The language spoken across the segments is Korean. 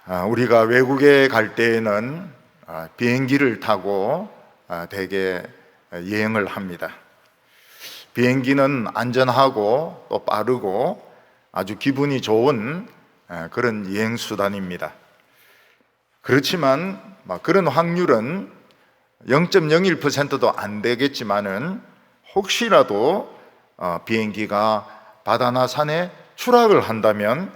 우리가 외국에 갈 때에는 비행기를 타고 대개 여행을 합니다. 비행기는 안전하고 또 빠르고 아주 기분이 좋은 그런 여행 수단입니다. 그렇지만 그런 확률은 0.01%도 안 되겠지만은 혹시라도 비행기가 바다나 산에 추락을 한다면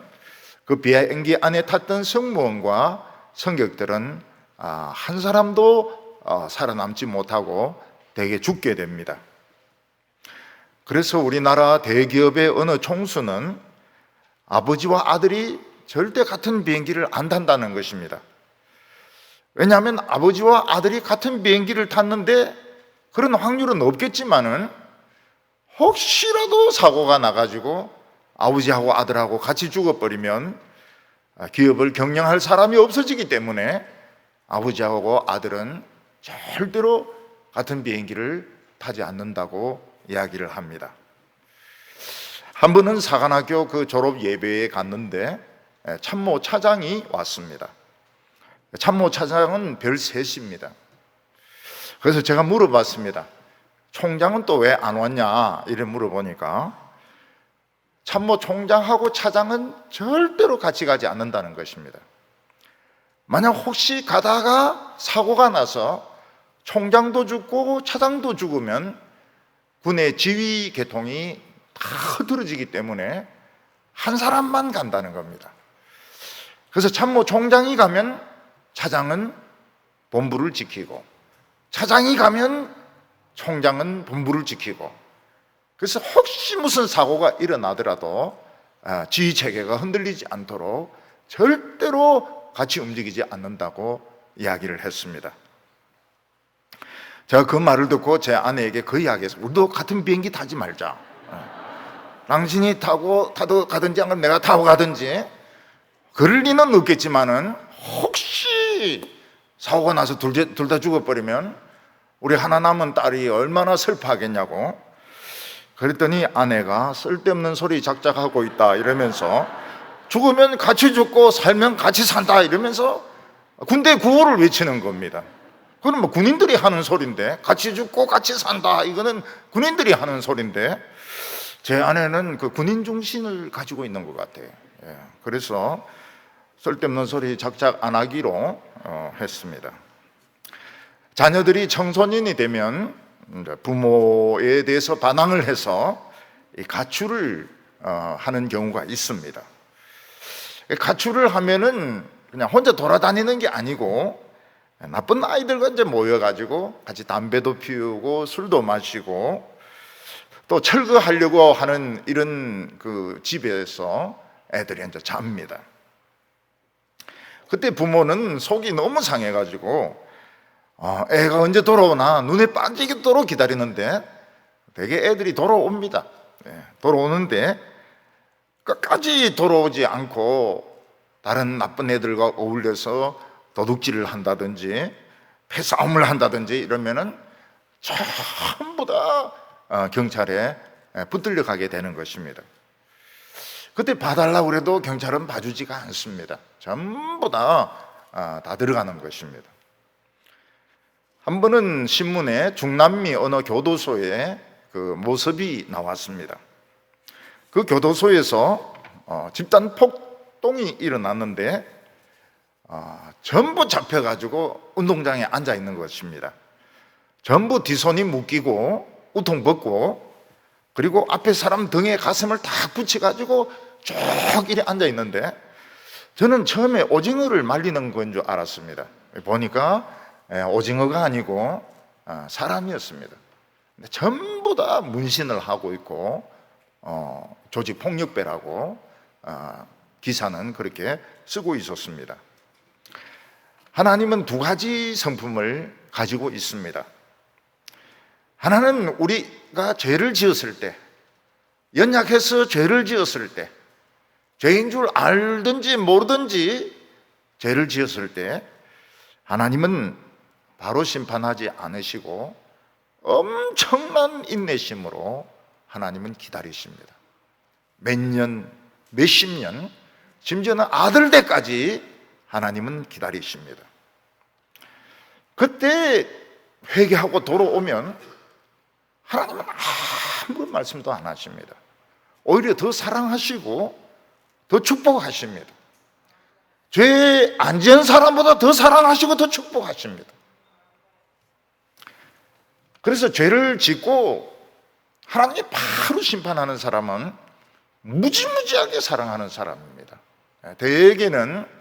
그 비행기 안에 탔던 승무원과 승객들은 한 사람도 살아남지 못하고 대개 죽게 됩니다. 그래서 우리나라 대기업의 어느 총수는 아버지와 아들이 절대 같은 비행기를 안 탄다는 것입니다. 왜냐하면 아버지와 아들이 같은 비행기를 탔는데 그런 확률은 없겠지만은 혹시라도 사고가 나가지고 아버지하고 아들하고 같이 죽어버리면 기업을 경영할 사람이 없어지기 때문에 아버지하고 아들은 절대로 같은 비행기를 타지 않는다고 이야기를 합니다. 한 번은 사관학교 그 졸업 예배에 갔는데 참모 차장이 왔습니다. 참모 차장은 별 셋입니다. 그래서 제가 물어봤습니다. 총장은 또 왜 안 왔냐 이래 물어보니까 참모 총장하고 차장은 절대로 같이 가지 않는다는 것입니다. 만약 혹시 가다가 사고가 나서 총장도 죽고 차장도 죽으면 군의 지휘 계통이 다 흐트러지기 때문에 한 사람만 간다는 겁니다. 그래서 참모 총장이 가면 차장은 본부를 지키고 차장이 가면 총장은 본부를 지키고, 그래서 혹시 무슨 사고가 일어나더라도 지휘 체계가 흔들리지 않도록 절대로 같이 움직이지 않는다고 이야기를 했습니다. 제가 그 말을 듣고 제 아내에게 그 이야기했어요. 우리도 같은 비행기 타지 말자. 당신이 타고 가든지 아니면 내가 타고 가든지, 그럴 리는 없겠지만은 혹시 사고가 나서 둘 다 죽어버리면 우리 하나 남은 딸이 얼마나 슬퍼하겠냐고. 그랬더니 아내가 쓸데없는 소리 작작하고 있다 이러면서 죽으면 같이 죽고 살면 같이 산다 이러면서 군대 구호를 외치는 겁니다. 그건 뭐 군인들이 하는 소리인데, 같이 죽고 같이 산다 이거는 군인들이 하는 소리인데, 제 아내는 그 군인 정신을 가지고 있는 것 같아요. 그래서 쓸데없는 소리 작작 안 하기로 했습니다. 자녀들이 청소년이 되면 부모에 대해서 반항을 해서 가출을 하는 경우가 있습니다. 가출을 하면은 그냥 혼자 돌아다니는 게 아니고 나쁜 아이들과 이제 모여가지고 같이 담배도 피우고 술도 마시고 또 철거하려고 하는 이런 그 집에서 애들이 이제 잡니다. 그때 부모는 속이 너무 상해가지고 애가 언제 돌아오나 눈에 반지도록 기다리는데 되게 애들이 돌아옵니다. 돌아오는데 끝까지 돌아오지 않고 다른 나쁜 애들과 어울려서 도둑질을 한다든지 패싸움을 한다든지 이러면은 전부 다 경찰에 붙들려 가게 되는 것입니다. 그때 봐달라고 해도 경찰은 봐주지가 않습니다. 전부 다 들어가는 것입니다. 한 번은 신문에 중남미 어느 교도소의 그 모습이 나왔습니다. 그 교도소에서 집단 폭동이 일어났는데 전부 잡혀가지고 운동장에 앉아 있는 것입니다. 전부 뒷손이 묶이고 우통 벗고, 그리고 앞에 사람 등에 가슴을 딱 붙여가지고 쭉 이렇게 앉아 있는데, 저는 처음에 오징어를 말리는 건 줄 알았습니다. 보니까 오징어가 아니고 사람이었습니다. 근데 전부 다 문신을 하고 있고 조직 폭력배라고 기사는 그렇게 쓰고 있었습니다. 하나님은 두 가지 성품을 가지고 있습니다. 하나는 우리가 죄를 지었을 때, 연약해서 죄를 지었을 때, 죄인 줄 알든지 모르든지 죄를 지었을 때 하나님은 바로 심판하지 않으시고 엄청난 인내심으로 하나님은 기다리십니다. 몇 년, 몇십 년, 심지어는 아들 때까지 하나님은 기다리십니다. 그때 회개하고 돌아오면 하나님은 아무런 말씀도 안 하십니다. 오히려 더 사랑하시고 더 축복하십니다. 죄에 안 지은 사람보다 더 사랑하시고 더 축복하십니다. 그래서 죄를 짓고 하나님이 바로 심판하는 사람은 무지무지하게 사랑하는 사람입니다. 대개는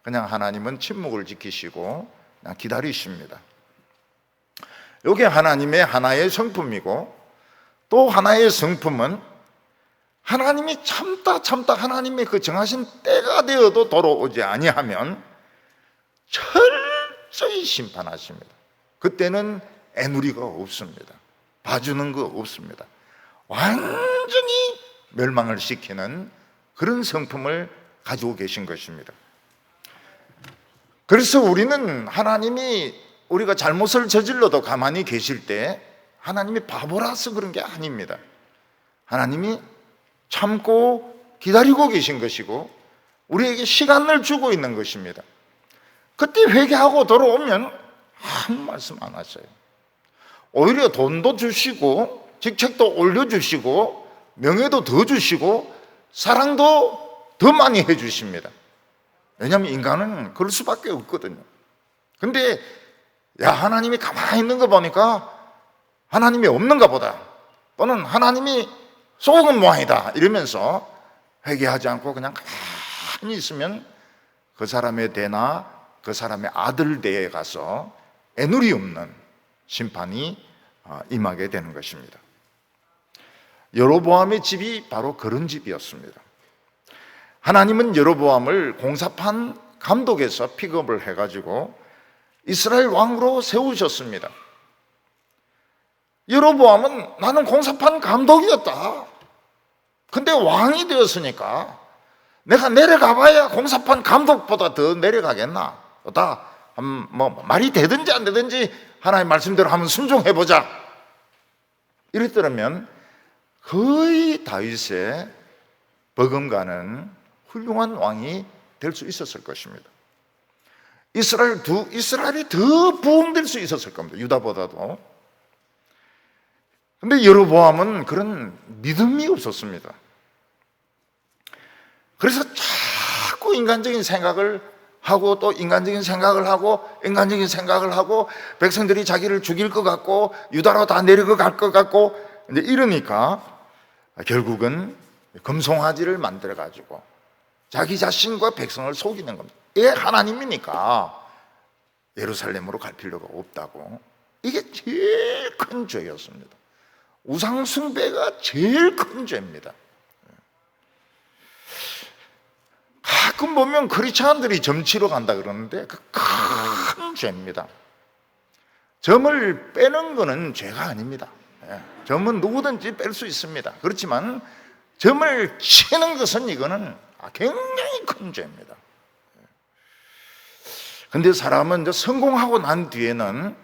그냥 하나님은 침묵을 지키시고 그냥 기다리십니다. 이게 하나님의 하나의 성품이고, 또 하나의 성품은 하나님이 참다 하나님의 그 정하신 때가 되어도 돌아오지 아니하면 철저히 심판하십니다. 그때는 애누리가 없습니다. 봐주는 거 없습니다. 완전히 멸망을 시키는 그런 성품을 가지고 계신 것입니다. 그래서 우리는 하나님이 우리가 잘못을 저질러도 가만히 계실 때 하나님이 바보라서 그런 게 아닙니다. 하나님이 참고 기다리고 계신 것이고 우리에게 시간을 주고 있는 것입니다. 그때 회개하고 돌아오면 아무 말씀 안 하셔요. 오히려 돈도 주시고 직책도 올려주시고 명예도 더 주시고 사랑도 더 많이 해주십니다. 왜냐하면 인간은 그럴 수밖에 없거든요. 근데 하나님이 가만히 있는 거 보니까 하나님이 없는가 보다, 또는 하나님이 속은 모양이다 이러면서 회개하지 않고 그냥 가만히 있으면 그 사람의 대나 그 사람의 아들 대에 가서 애누리 없는 심판이 임하게 되는 것입니다. 여로보암의 집이 바로 그런 집이었습니다. 하나님은 여로보암을 공사판 감독에서 픽업을 해가지고 이스라엘 왕으로 세우셨습니다. 여로보암은 나는 공사판 감독이었다. 근데 왕이 되었으니까 내가 내려가 봐야 공사판 감독보다 더 내려가겠나? 말이 되든지 안 되든지 하나님 말씀대로 한번 순종해보자. 이랬더라면 거의 다윗의 버금가는 훌륭한 왕이 될 수 있었을 것입니다. 이스라엘이 더 부흥될 수 있었을 겁니다. 유다보다도. 근데 여로보암은 그런 믿음이 없었습니다. 그래서 자꾸 인간적인 생각을 하고 또 인간적인 생각을 하고 백성들이 자기를 죽일 것 같고 유다로 다 내려갈 것 같고 이제 이러니까 결국은 금송아지를 만들어 가지고 자기 자신과 백성을 속이는 겁니다. 이게 하나님이니까 예루살렘으로 갈 필요가 없다고. 이게 제일 큰 죄였습니다. 우상 숭배가 제일 큰 죄입니다. 가끔 보면 크리스찬들이 점치러 간다 그러는데 그 큰 죄입니다. 점을 빼는 거는 죄가 아닙니다. 점은 누구든지 뺄 수 있습니다. 그렇지만 점을 치는 것은 이거는 굉장히 큰 죄입니다. 근데 사람은 이제 성공하고 난 뒤에는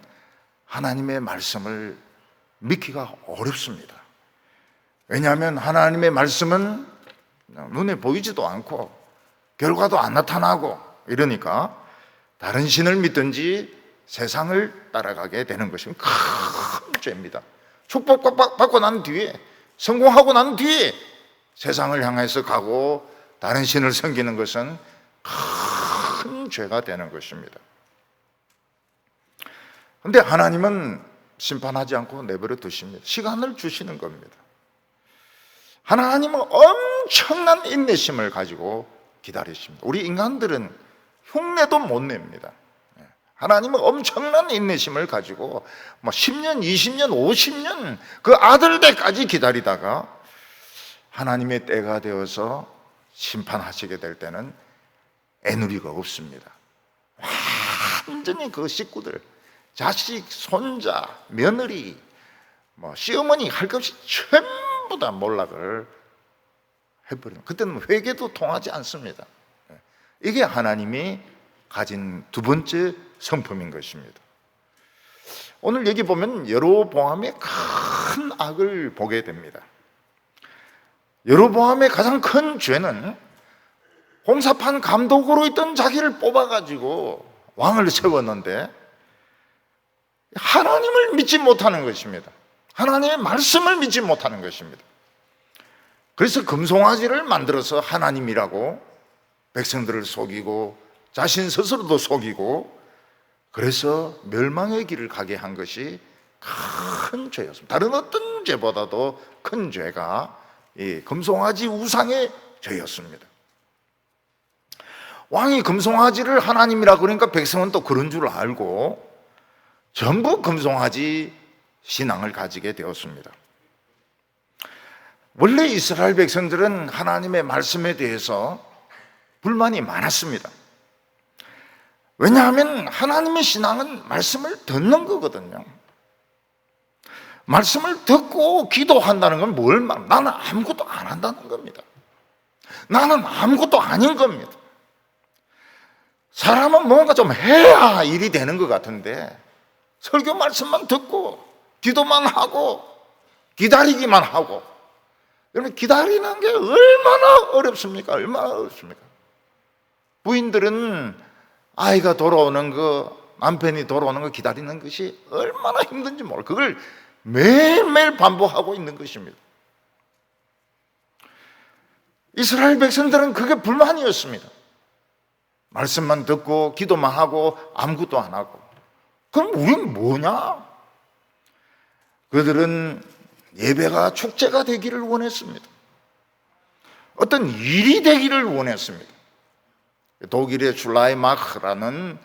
하나님의 말씀을 믿기가 어렵습니다. 왜냐하면 하나님의 말씀은 눈에 보이지도 않고 결과도 안 나타나고 이러니까 다른 신을 믿든지 세상을 따라가게 되는 것이 큰 죄입니다. 축복 받고 난 뒤에, 성공하고 난 뒤에 세상을 향해서 가고 다른 신을 섬기는 것은 큰 죄가 되는 것입니다. 그런데 하나님은 심판하지 않고 내버려 두십니다. 시간을 주시는 겁니다. 하나님은 엄청난 인내심을 가지고 기다리십니다. 우리 인간들은 흉내도 못 냅니다. 하나님은 엄청난 인내심을 가지고 10년, 20년, 50년 그 아들 때까지 기다리다가 하나님의 때가 되어서 심판하시게 될 때는 애누리가 없습니다. 완전히 그 식구들, 자식, 손자, 며느리, 시어머니 할 것 없이 전부 다 몰락을 해버리는, 그때는 회개도 통하지 않습니다. 이게 하나님이 가진 두 번째 성품인 것입니다. 오늘 여기 보면 여로보암의 큰 악을 보게 됩니다. 여로보암의 가장 큰 죄는 홍사판 감독으로 있던 자기를 뽑아가지고 왕을 세웠는데 하나님을 믿지 못하는 것입니다. 하나님의 말씀을 믿지 못하는 것입니다. 그래서 금송아지를 만들어서 하나님이라고 백성들을 속이고 자신 스스로도 속이고, 그래서 멸망의 길을 가게 한 것이 큰 죄였습니다. 다른 어떤 죄보다도 큰 죄가 이 금송아지 우상의 죄였습니다. 왕이 금송아지를 하나님이라고 그러니까 백성은 또 그런 줄 알고 전부 금송아지 신앙을 가지게 되었습니다. 원래 이스라엘 백성들은 하나님의 말씀에 대해서 불만이 많았습니다. 왜냐하면 하나님의 신앙은 말씀을 듣는 거거든요. 말씀을 듣고 기도한다는 건 뭘 말? 나는 아무것도 안 한다는 겁니다. 나는 아무것도 아닌 겁니다. 사람은 뭔가 좀 해야 일이 되는 것 같은데 설교 말씀만 듣고 기도만 하고 기다리기만 하고, 여러분 기다리는 게 얼마나 어렵습니까? 얼마나 어렵습니까? 부인들은 아이가 돌아오는 거, 남편이 돌아오는 거 기다리는 것이 얼마나 힘든지 몰라요. 그걸 매일매일 반복하고 있는 것입니다. 이스라엘 백성들은 그게 불만이었습니다. 말씀만 듣고 기도만 하고 아무것도 안 하고. 그럼 우린 뭐냐? 그들은 예배가 축제가 되기를 원했습니다. 어떤 일이 되기를 원했습니다. 독일의 슐라이마흐라는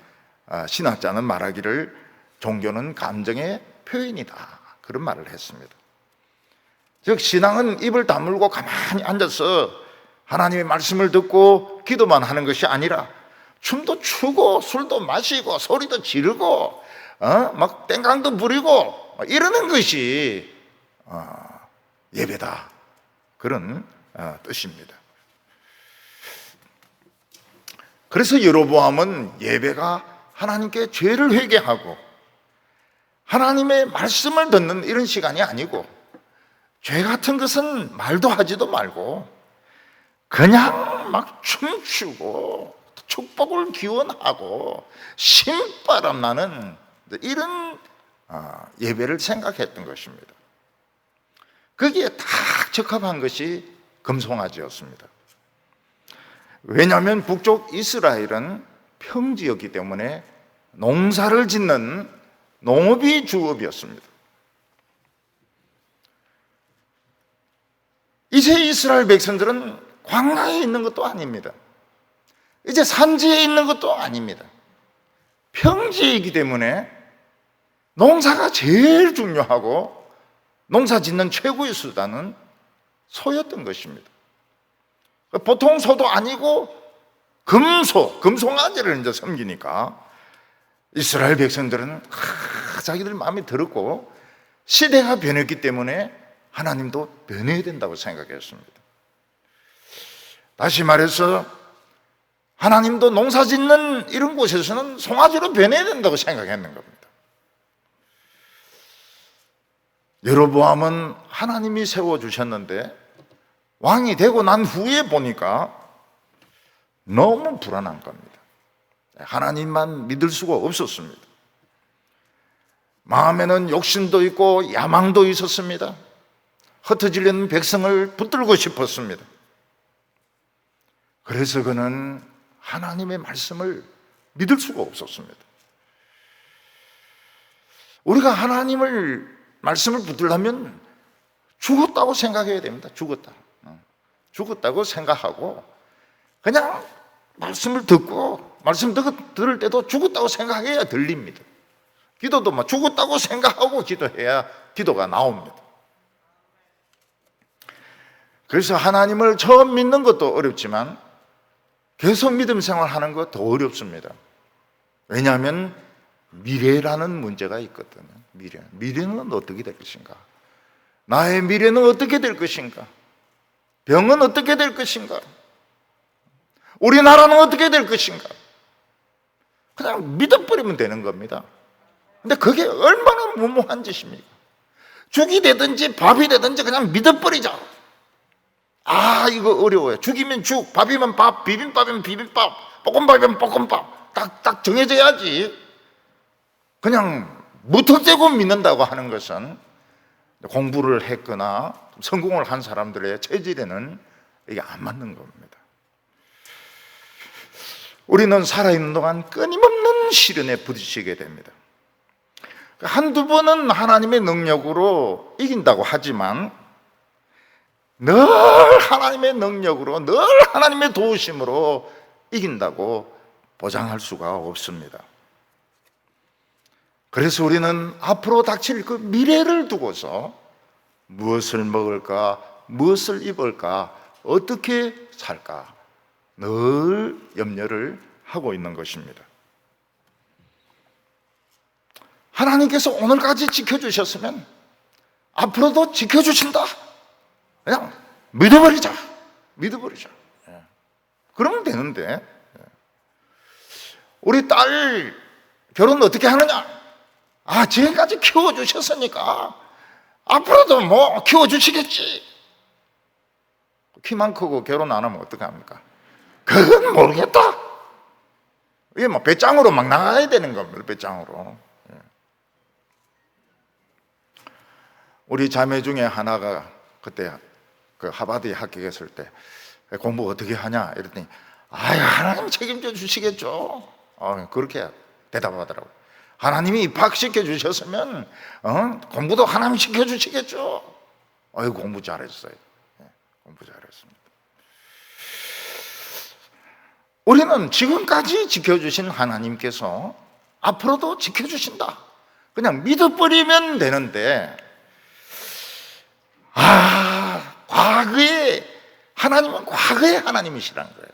신학자는 말하기를 종교는 감정의 표현이다, 그런 말을 했습니다. 즉 신앙은 입을 다물고 가만히 앉아서 하나님의 말씀을 듣고 기도만 하는 것이 아니라 춤도 추고 술도 마시고 소리도 지르고 막 땡깡도 부리고 이러는 것이 예배다, 그런 뜻입니다. 그래서 여로보암은 예배가 하나님께 죄를 회개하고 하나님의 말씀을 듣는 이런 시간이 아니고, 죄 같은 것은 말도 하지도 말고 그냥 막 춤추고 축복을 기원하고 신바람 나는 이런 예배를 생각했던 것입니다. 거기에 딱 적합한 것이 금송아지였습니다. 왜냐하면 북쪽 이스라엘은 평지였기 때문에 농사를 짓는 농업이 주업이었습니다. 이제 이스라엘 백성들은 광야에 있는 것도 아닙니다. 이제 산지에 있는 것도 아닙니다. 평지이기 때문에 농사가 제일 중요하고 농사 짓는 최고의 수단은 소였던 것입니다. 보통 소도 아니고 금송아지를 이제 섬기니까 이스라엘 백성들은 자기들 마음에 들었고, 시대가 변했기 때문에 하나님도 변해야 된다고 생각했습니다. 다시 말해서 하나님도 농사 짓는 이런 곳에서는 송아지로 변해야 된다고 생각했는 겁니다. 여로보암은 하나님이 세워주셨는데 왕이 되고 난 후에 보니까 너무 불안한 겁니다. 하나님만 믿을 수가 없었습니다. 마음에는 욕심도 있고 야망도 있었습니다. 흩어지려는 백성을 붙들고 싶었습니다. 그래서 그는 하나님의 말씀을 믿을 수가 없었습니다. 우리가 하나님을 말씀을 붙들려면 죽었다고 생각해야 됩니다. 죽었다고 생각하고 그냥 말씀을 듣고 말씀 들을 때도 죽었다고 생각해야 들립니다. 기도도 막 죽었다고 생각하고 기도해야 기도가 나옵니다. 그래서 하나님을 처음 믿는 것도 어렵지만 계속 믿음 생활하는 거 더 어렵습니다. 왜냐하면 미래라는 문제가 있거든요. 미래는 어떻게 될 것인가? 나의 미래는 어떻게 될 것인가? 병은 어떻게 될 것인가? 우리나라는 어떻게 될 것인가? 그냥 믿어버리면 되는 겁니다. 근데 그게 얼마나 무모한 짓입니까? 죽이 되든지 밥이 되든지 그냥 믿어버리자. 이거 어려워요. 죽이면 죽, 밥이면 밥, 비빔밥이면 비빔밥, 볶음밥이면 볶음밥. 딱 정해져야지. 그냥 무턱대고 믿는다고 하는 것은 공부를 했거나 성공을 한 사람들의 체질에는 이게 안 맞는 겁니다. 우리는 살아있는 동안 끊임없는 시련에 부딪히게 됩니다. 한두 번은 하나님의 능력으로 이긴다고 하지만 늘 하나님의 능력으로, 늘 하나님의 도우심으로 이긴다고 보장할 수가 없습니다. 그래서 우리는 앞으로 닥칠 그 미래를 두고서 무엇을 먹을까, 무엇을 입을까, 어떻게 살까 늘 염려를 하고 있는 것입니다. 하나님께서 오늘까지 지켜주셨으면 앞으로도 지켜주신다. 그냥 믿어버리자. 그러면 되는데, 우리 딸 결혼 어떻게 하느냐? 지금까지 키워주셨으니까 앞으로도 뭐 키워주시겠지. 키만 크고 결혼 안 하면 어떡합니까? 그건 모르겠다. 이게 뭐 배짱으로 막 나가야 되는 겁니다. 배짱으로. 우리 자매 중에 하나가 그때 그 하버드에 합격했을 때 공부 어떻게 하냐 이랬더니 하나님 책임져 주시겠죠. 그렇게 대답하더라고요. 하나님이 입학시켜 주셨으면 공부도 하나님 시켜 주시겠죠. 공부 잘했어요. 공부 잘했습니다. 우리는 지금까지 지켜주신 하나님께서 앞으로도 지켜주신다. 그냥 믿어버리면 되는데, 하나님은 과거의 하나님이시라는 거예요.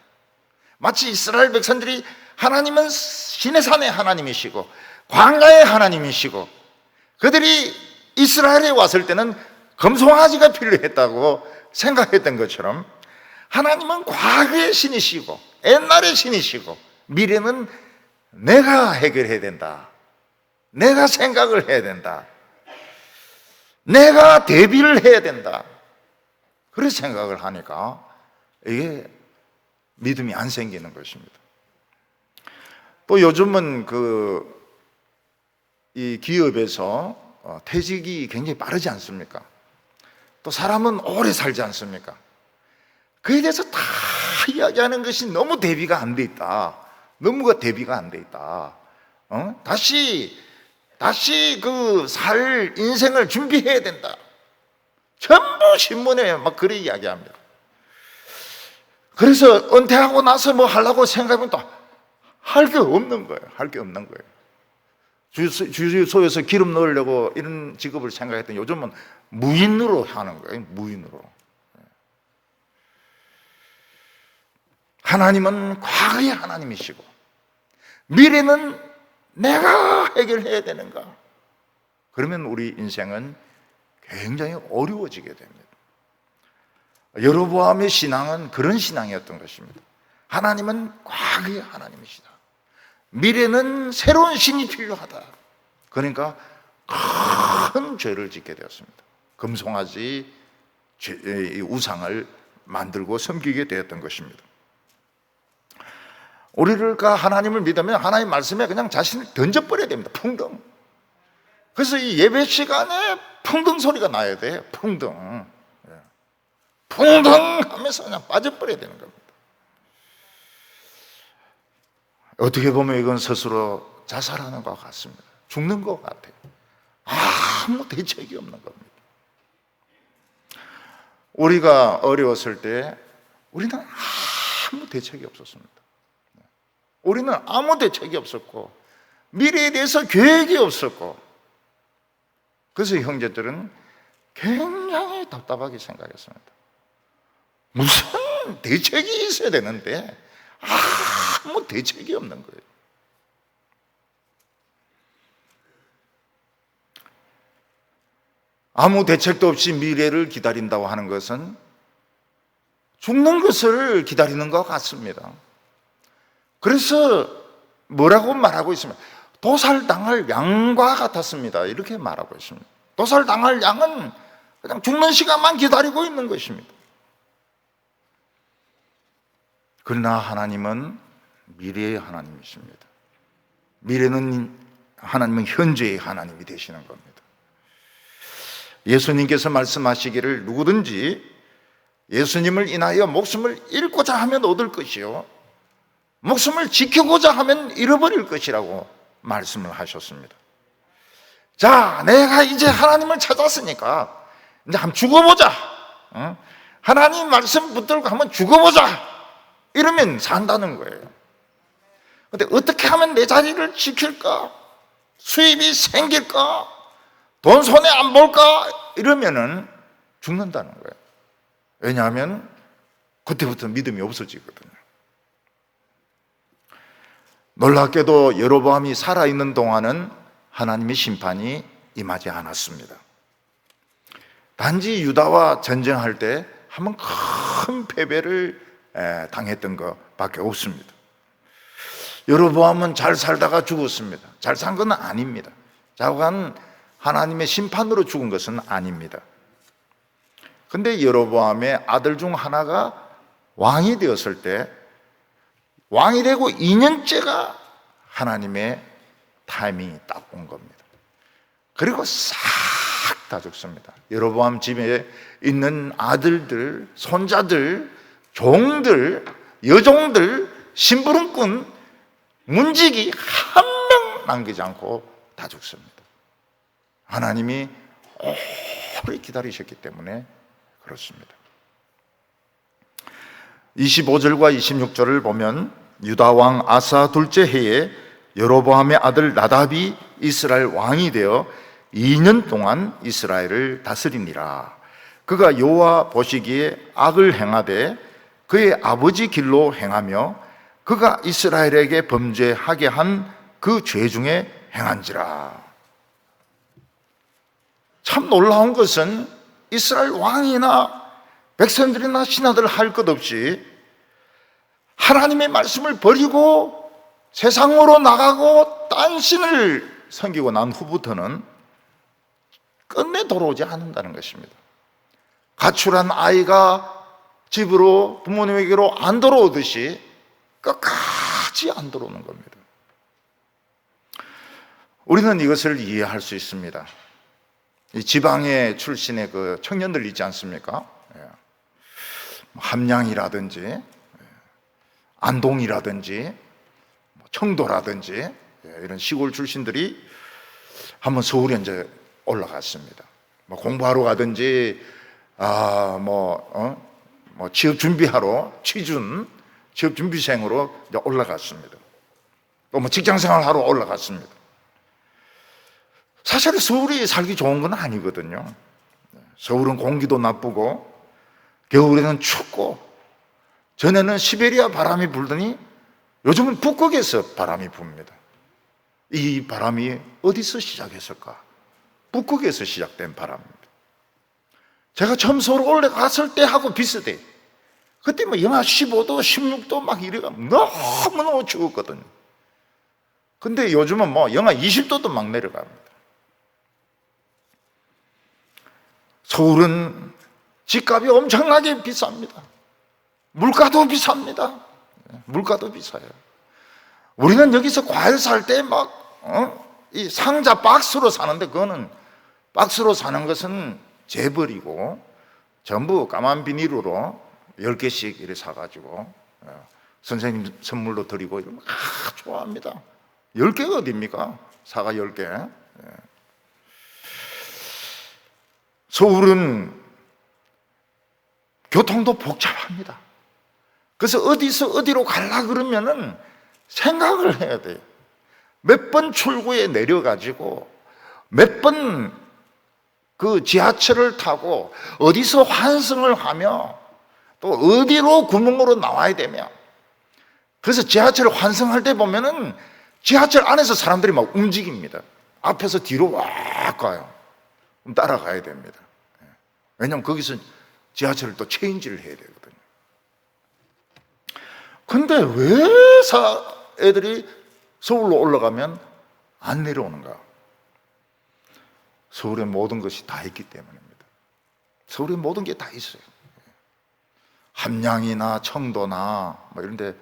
마치 이스라엘 백성들이 하나님은 시내산의 하나님이시고 광야의 하나님이시고, 그들이 이스라엘에 왔을 때는 금송아지가 필요했다고 생각했던 것처럼 하나님은 과거의 신이시고 옛날의 신이시고 미래는 내가 해결해야 된다. 내가 생각을 해야 된다. 내가 대비를 해야 된다. 그렇게 생각을 하니까 이게 믿음이 안 생기는 것입니다. 또 요즘은 이 기업에서 퇴직이 굉장히 빠르지 않습니까? 또 사람은 오래 살지 않습니까? 그에 대해서 다 이야기하는 것이 너무 대비가 안 돼 있다. 너무가 대비가 안 돼 있다. 다시 살 인생을 준비해야 된다. 전부 신문에 막 그렇게 이야기합니다. 그래서 은퇴하고 나서 뭐 하려고 생각하면 또 할 게 없는 거예요. 할 게 없는 거예요. 주유소에서 기름 넣으려고 이런 직업을 생각했더니 요즘은 무인으로 하는 거예요. 무인으로. 하나님은 과거의 하나님이시고 미래는 내가 해결해야 되는가? 그러면 우리 인생은 굉장히 어려워지게 됩니다. 여로보암의 신앙은 그런 신앙이었던 것입니다. 하나님은 과거의 하나님이시다. 미래는 새로운 신이 필요하다. 그러니까 큰 죄를 짓게 되었습니다. 금송아지 우상을 만들고 섬기게 되었던 것입니다. 우리가 하나님을 믿으면 하나님 말씀에 그냥 자신을 던져버려야 됩니다. 풍덩. 그래서 이 예배 시간에 풍덩 소리가 나야 돼요. 풍덩. 풍덩 하면서 그냥 빠져버려야 되는 겁니다. 어떻게 보면 이건 스스로 자살하는 것 같습니다. 죽는 것 같아요. 아무 대책이 없는 겁니다. 우리가 어려웠을 때 우리는 아무 대책이 없었습니다. 우리는 아무 대책이 없었고 미래에 대해서 계획이 없었고, 그래서 형제들은 굉장히 답답하게 생각했습니다. 무슨 대책이 있어야 되는데 아무 대책이 없는 거예요. 아무 대책도 없이 미래를 기다린다고 하는 것은 죽는 것을 기다리는 것 같습니다. 그래서 뭐라고 말하고 있습니다. 도살당할 양과 같았습니다. 이렇게 말하고 있습니다. 도살당할 양은 그냥 죽는 시간만 기다리고 있는 것입니다. 그러나 하나님은 미래의 하나님이십니다. 미래는 하나님은 현재의 하나님이 되시는 겁니다. 예수님께서 말씀하시기를 누구든지 예수님을 인하여 목숨을 잃고자 하면 얻을 것이요 목숨을 지키고자 하면 잃어버릴 것이라고 말씀을 하셨습니다. 자, 내가 이제 하나님을 찾았으니까 이제 한번 죽어보자. 하나님 말씀 붙들고 한번 죽어보자. 이러면 산다는 거예요. 근데 어떻게 하면 내 자리를 지킬까? 수입이 생길까? 돈 손에 안 볼까? 이러면은 죽는다는 거예요. 왜냐하면 그때부터 믿음이 없어지거든요. 놀랍게도 여로보암이 살아있는 동안은 하나님의 심판이 임하지 않았습니다. 단지 유다와 전쟁할 때 한번 큰 패배를 당했던 것밖에 없습니다. 여로보암은 잘 살다가 죽었습니다. 잘 산 건 아닙니다. 자관 하나님의 심판으로 죽은 것은 아닙니다. 근데 여로보암의 아들 중 하나가 왕이 되었을 때 왕이 되고 2년째가 하나님의 타이밍이 딱 온 겁니다. 그리고 싹 다 죽습니다. 여로보암 집에 있는 아들들, 손자들, 종들, 여종들, 심부름꾼, 문지기 한 명 남기지 않고 다 죽습니다. 하나님이 오래 기다리셨기 때문에 그렇습니다. 25절과 26절을 보면 유다 왕 아사 둘째 해에 여로보암의 아들 나답이 이스라엘 왕이 되어 2년 동안 이스라엘을 다스리니라. 그가 여호와 보시기에 악을 행하되 그의 아버지 길로 행하며 그가 이스라엘에게 범죄하게 한 그 죄 중에 행한지라. 참 놀라운 것은 이스라엘 왕이나 백성들이나 신하들 할 것 없이 하나님의 말씀을 버리고 세상으로 나가고 딴 신을 섬기고 난 후부터는 끝내 돌아오지 않는다는 것입니다. 가출한 아이가 집으로 부모님에게로 안 돌아오듯이 끝까지 안 돌아오는 겁니다. 우리는 이것을 이해할 수 있습니다. 이 지방의 출신의 그 청년들 있지 않습니까? 함양이라든지 안동이라든지 청도라든지 이런 시골 출신들이 한번 서울에 이제 올라갔습니다. 공부하러 가든지 취업 준비하러 취업 준비생으로 이제 올라갔습니다. 또 직장 생활하러 올라갔습니다. 사실 서울이 살기 좋은 건 아니거든요. 서울은 공기도 나쁘고 겨울에는 춥고 전에는 시베리아 바람이 불더니 요즘은 북극에서 바람이 붑니다. 이 바람이 어디서 시작했을까? 북극에서 시작된 바람입니다. 제가 처음 서울 올라갔을 때하고 비슷해. 그때 영하 15도, 16도 막 이래가 너무너무 추웠거든요. 근데 요즘은 영하 20도도 막 내려갑니다. 서울은 집값이 엄청나게 비쌉니다. 물가도 비쌉니다. 물가도 비싸요. 우리는 여기서 과일 살 때 이 상자 박스로 사는데 그거는 박스로 사는 것은 재벌이고 전부 까만 비닐으로 10개씩 이렇게 사가지고 선생님 선물로 드리고 이러면 좋아합니다. 10개가 어딥니까? 사과 10개. 서울은 교통도 복잡합니다. 그래서 어디서 어디로 가려고 그러면은 생각을 해야 돼요. 몇 번 출구에 내려가지고 몇 번 그 지하철을 타고 어디서 환승을 하며 또 어디로 구멍으로 나와야 되며 그래서 지하철을 환승할 때 보면은 지하철 안에서 사람들이 막 움직입니다. 앞에서 뒤로 와 가요. 그럼 따라가야 됩니다. 왜냐하면 거기서 지하철을 또 체인지를 해야 되거든요. 근데 왜 애들이 서울로 올라가면 안 내려오는가? 서울에 모든 것이 다 있기 때문입니다. 서울에 모든 게 다 있어요. 함양이나 청도나 뭐 이런 데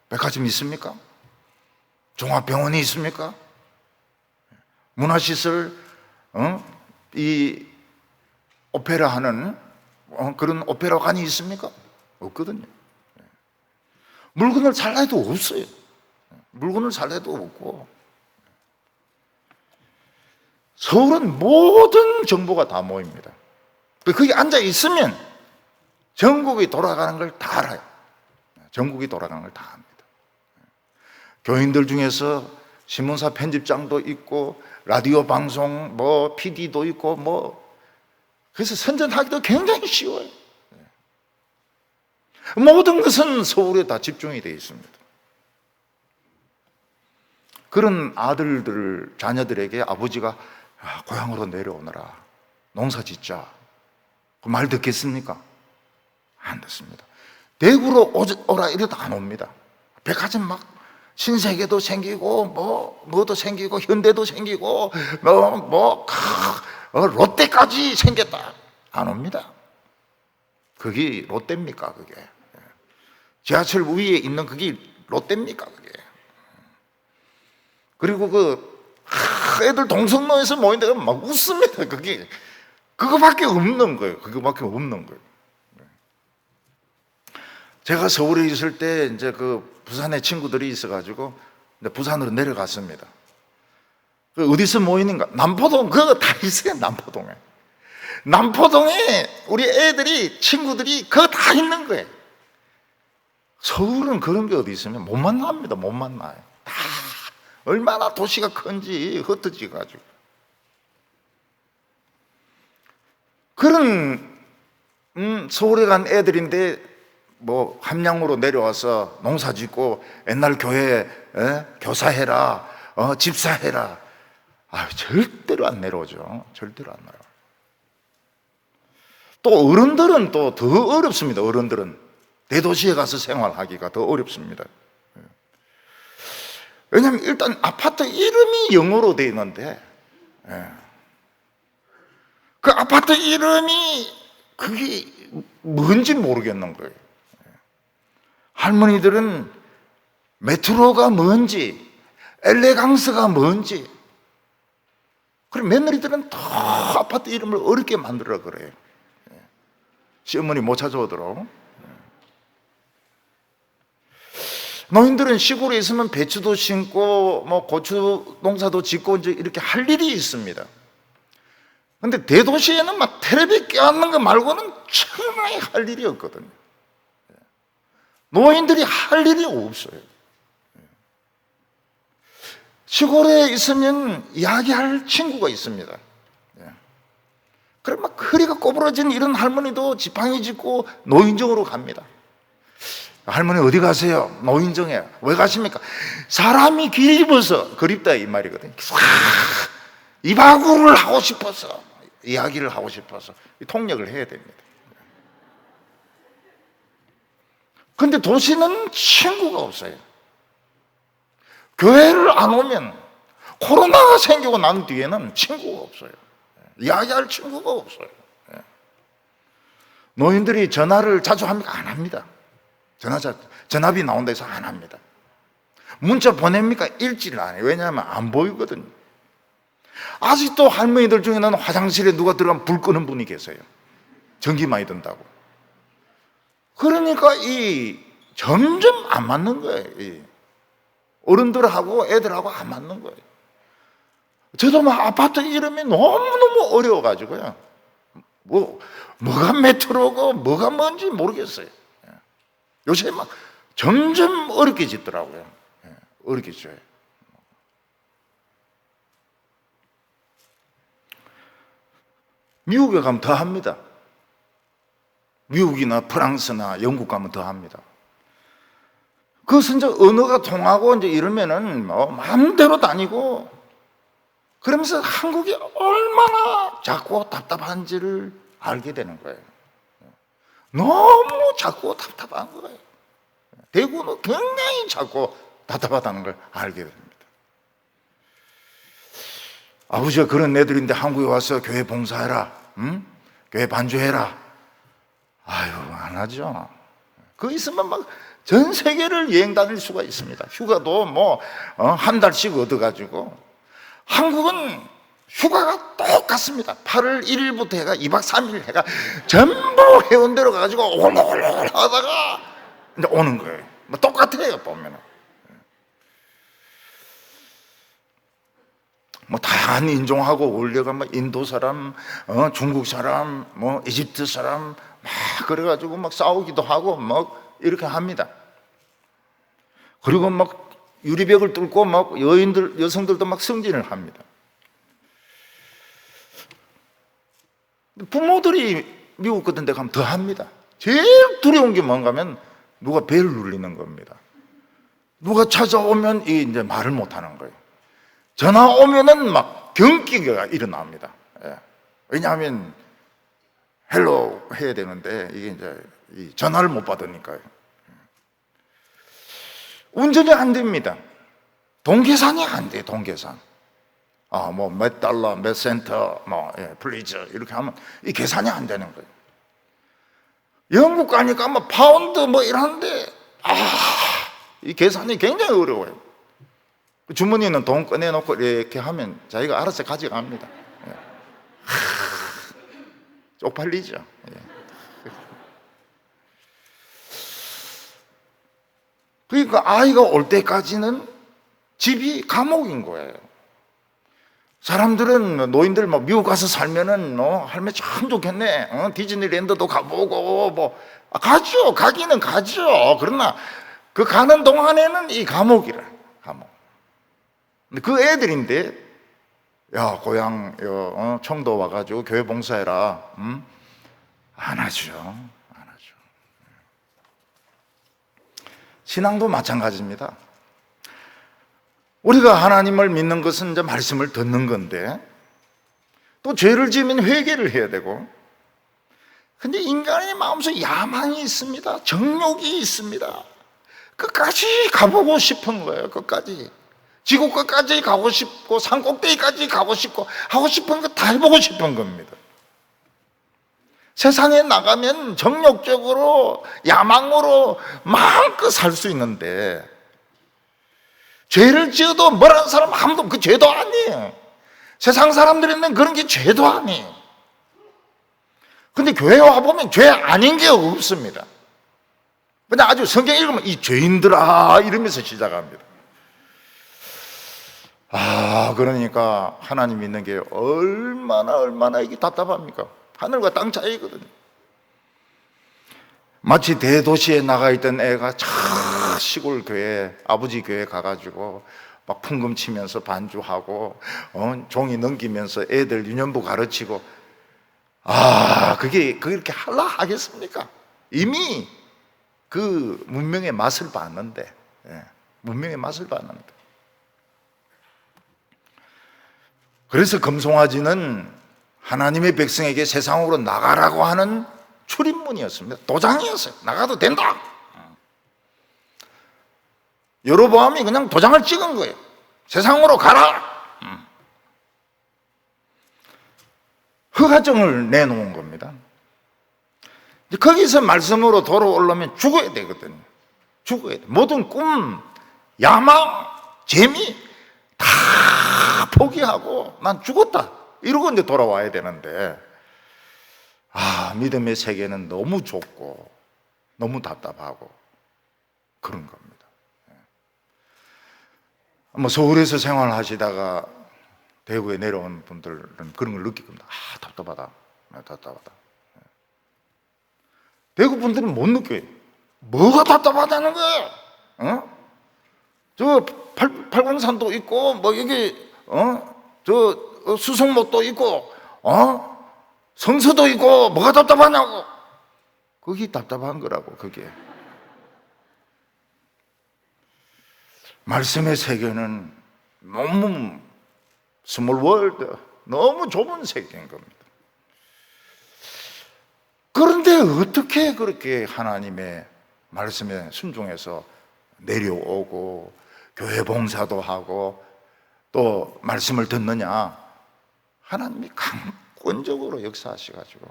백화점이 있습니까? 종합병원이 있습니까? 문화시설, 이 오페라 하는 그런 오페라관이 있습니까? 없거든요. 물건을 살라 해도 없어요. 물건을 살라 해도 없고. 서울은 모든 정보가 다 모입니다. 거기 앉아 있으면 전국이 돌아가는 걸 다 알아요. 전국이 돌아가는 걸 다 압니다. 교인들 중에서 신문사 편집장도 있고 라디오 방송 뭐 PD도 있고 뭐 그래서 선전하기도 굉장히 쉬워요. 모든 것은 서울에 다 집중이 되어 있습니다. 그런 아들들, 자녀들에게 아버지가 고향으로 내려오너라, 농사 짓자, 그 말 듣겠습니까? 안 듣습니다. 대구로 오라 이래도 안 옵니다. 백화점 막 신세계도 생기고 뭐도 생기고 현대도 생기고 롯데까지 생겼다. 안 옵니다. 그게 롯데입니까? 그게 지하철 위에 있는 그게 롯데입니까? 그게. 그리고 애들 동성로에서 모인 데가 막 웃습니다. 그게 그거밖에 없는 거예요. 그거밖에 없는 거예요. 제가 서울에 있을 때 이제 부산에 친구들이 있어가지고 부산으로 내려갔습니다. 어디서 모이는가? 남포동 그거 다 있어요. 남포동에 우리 애들이 친구들이 그거 다 있는 거예요. 서울은 그런 게 어디 있으면 못 만납니다. 못 만나요. 다 얼마나 도시가 큰지 흩어져 가지고 그런 서울에 간 애들인데 뭐 함양으로 내려와서 농사 짓고 옛날 교회 교사해라, 집사해라. 절대로 안 내려오죠. 절대로 안 내려와요. 또 어른들은 또 더 어렵습니다. 어른들은 대도시에 가서 생활하기가 더 어렵습니다. 왜냐하면 일단 아파트 이름이 영어로 되어 있는데 그 아파트 이름이 그게 뭔지 모르겠는 거예요. 할머니들은 메트로가 뭔지, 엘레강스가 뭔지, 그리고 며느리들은 더 아파트 이름을 어렵게 만들어 그래요. 시어머니 못 찾아오도록. 노인들은 시골에 있으면 배추도 심고 뭐 고추 농사도 짓고 이제 이렇게 할 일이 있습니다. 근데 대도시에는 막 텔레비 껴안는 거 말고는 천하에 할 일이 없거든요. 노인들이 할 일이 없어요. 시골에 있으면 이야기할 친구가 있습니다. 그럼 막 허리가 꼬부러진 이런 할머니도 지팡이 짚고 노인정으로 갑니다. 할머니 어디 가세요? 노인정에. 왜 가십니까? 사람이 길입어서 그립다 이 말이거든요. 이바구를 하고 싶어서, 이야기를 하고 싶어서 통역을 해야 됩니다. 근데 도시는 친구가 없어요. 교회를 안 오면 코로나가 생기고 난 뒤에는 친구가 없어요. 이야기할 친구가 없어요. 노인들이 전화를 자주 합니까? 안 합니다. 전화비 나온다 해서 안 합니다. 문자 보냅니까? 읽지를 안 해요. 왜냐하면 안 보이거든요. 아직도 할머니들 중에는 화장실에 누가 들어가면 불 끄는 분이 계세요. 전기 많이 든다고. 그러니까 점점 안 맞는 거예요. 어른들하고 애들하고 안 맞는 거예요. 저도 막 아파트 이름이 너무너무 어려워가지고요. 뭐가 메트로고 뭐가 뭔지 모르겠어요. 요새 막 점점 어렵게 짓더라고요. 어렵게 짓어요. 미국에 가면 더 합니다. 미국이나 프랑스나 영국 가면 더 합니다. 그것은 이제 언어가 통하고 이제 이러면은 마음대로 다니고 그러면서 한국이 얼마나 작고 답답한지를 알게 되는 거예요. 너무 작고 답답한 거예요. 대구는 굉장히 작고 답답하다는 걸 알게 됩니다. 아버지가 그런 애들인데 한국에 와서 교회 봉사해라, 교회 반주해라. 아유, 안 하죠. 그 있으면 막 전 세계를 여행 다닐 수가 있습니다. 휴가도 뭐 한 달씩 얻어가지고. 한국은 휴가가 똑같습니다. 8월 1일부터 해가 2박 3일 해가 전부 해운대로 가가지고 올라올라 하다가 이제 오는 거예요. 뭐 똑같아요, 보면은. 뭐 다양한 인종하고 어울려가 뭐 인도 사람, 중국 사람, 뭐 이집트 사람 막 그래가지고 막 싸우기도 하고 막 이렇게 합니다. 그리고 막 유리벽을 뚫고 막 여성들도 막 승진을 합니다. 부모들이 미국 같은 데 가면 더 합니다. 제일 두려운 게 뭔가 하면 누가 벨을 눌리는 겁니다. 누가 찾아오면 이제 말을 못 하는 거예요. 전화 오면은 막 경기가 일어납니다. 예. 왜냐하면 헬로 해야 되는데 이게 이제 전화를 못 받으니까요. 운전이 안 됩니다. 돈 계산이 안 돼요. 돈 계산. 뭐 몇 달러, 몇 센터, 뭐 플리즈 이렇게 하면 이 계산이 안 되는 거예요. 영국 가니까 뭐 파운드 뭐 이러는데 이 계산이 굉장히 어려워요. 주머니는 돈 꺼내놓고 이렇게 하면 자기가 알아서 가져갑니다. 쪽팔리죠. 그러니까 아이가 올 때까지는 집이 감옥인 거예요. 사람들은 노인들 뭐 미국 가서 살면은 할매 참 좋겠네. 디즈니랜드도 가보고 뭐 가죠. 가기는 가죠. 그러나 그 가는 동안에는 이 감옥이라. 감옥. 근데 그 애들인데 야 고향 청도 와가지고 교회 봉사해라. 안 하죠. 안 하죠. 신앙도 마찬가지입니다. 우리가 하나님을 믿는 것은 이제 말씀을 듣는 건데 또 죄를 지으면 회개를 해야 되고, 근데 인간의 마음속에 야망이 있습니다. 정욕이 있습니다. 끝까지 가보고 싶은 거예요. 끝까지. 지구 끝까지 가고 싶고 산 꼭대기까지 가고 싶고 하고 싶은 거 다 해보고 싶은 겁니다. 세상에 나가면 정욕적으로 야망으로 마음껏 살 수 있는데 죄를 지어도 뭐라는 사람 아무도 그 죄도 아니에요. 세상 사람들에는 그런 게 죄도 아니에요. 근데 교회에 와보면 죄 아닌 게 없습니다. 그냥 아주 성경 읽으면 이 죄인들아 이러면서 시작합니다. 그러니까 하나님 믿는 게 얼마나 이게 답답합니까? 하늘과 땅 차이거든요. 마치 대도시에 나가 있던 애가 시골 교회, 아버지 교회 가가지고 막 풍금 치면서 반주하고 종이 넘기면서 애들 유년부 가르치고 그게 그렇게 하려 하겠습니까? 이미 그 문명의 맛을 봤는데, 문명의 맛을 봤는데. 그래서 금송아지는 하나님의 백성에게 세상으로 나가라고 하는 출입문이었습니다. 도장이었어요. 나가도 된다. 여로보암이 그냥 도장을 찍은 거예요. 세상으로 가라. 허가증을 내놓은 겁니다. 거기서 말씀으로 돌아오려면 죽어야 되거든요. 죽어야 돼. 모든 꿈, 야망, 재미 다 포기하고 난 죽었다 이러고 이제 돌아와야 되는데 믿음의 세계는 너무 좁고 너무 답답하고 그런 겁니다. 뭐 서울에서 생활하시다가 대구에 내려온 분들은 그런 걸 느낄 겁니다. 답답하다. 대구 분들은 못 느껴요. 뭐가 답답하다는 거예요? 저 팔공산도 있고 뭐 여기 저 수성못도 있고 성서도 있고 뭐가 답답하냐고. 그게 답답한 거라고. 그게 말씀의 세계는 너무 스몰 월드, 너무 좁은 세계인 겁니다. 그런데 어떻게 그렇게 하나님의 말씀에 순종해서 내려오고 교회 봉사도 하고 또 말씀을 듣느냐? 하나님이 강권적으로 역사하셔가지고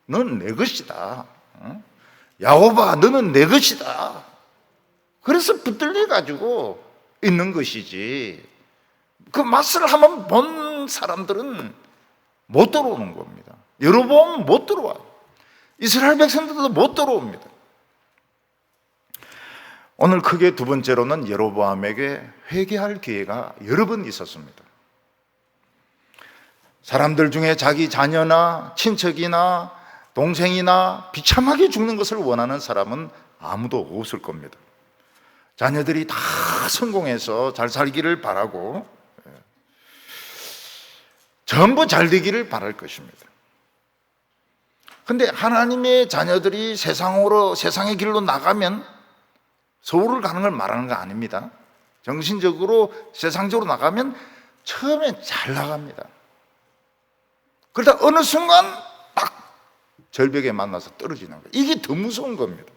넌 내 것이다. 야곱아 너는 내 것이다. 그래서 붙들려 가지고 있는 것이지, 그 맛을 한번 본 사람들은 못 들어오는 겁니다. 여로보암은 못 들어와요. 이스라엘 백성들도 못 들어옵니다. 오늘 크게 두 번째로는 여로보암에게 회개할 기회가 여러 번 있었습니다. 사람들 중에 자기 자녀나 친척이나 동생이나 비참하게 죽는 것을 원하는 사람은 아무도 없을 겁니다. 자녀들이 다 성공해서 잘 살기를 바라고 전부 잘 되기를 바랄 것입니다. 그런데 하나님의 자녀들이 세상의 길로 나가면 서울을 가는 걸 말하는 거 아닙니다. 정신적으로 세상적으로 나가면 처음엔 잘 나갑니다. 그러다 어느 순간 딱 절벽에 만나서 떨어지는 거예요. 이게 더 무서운 겁니다.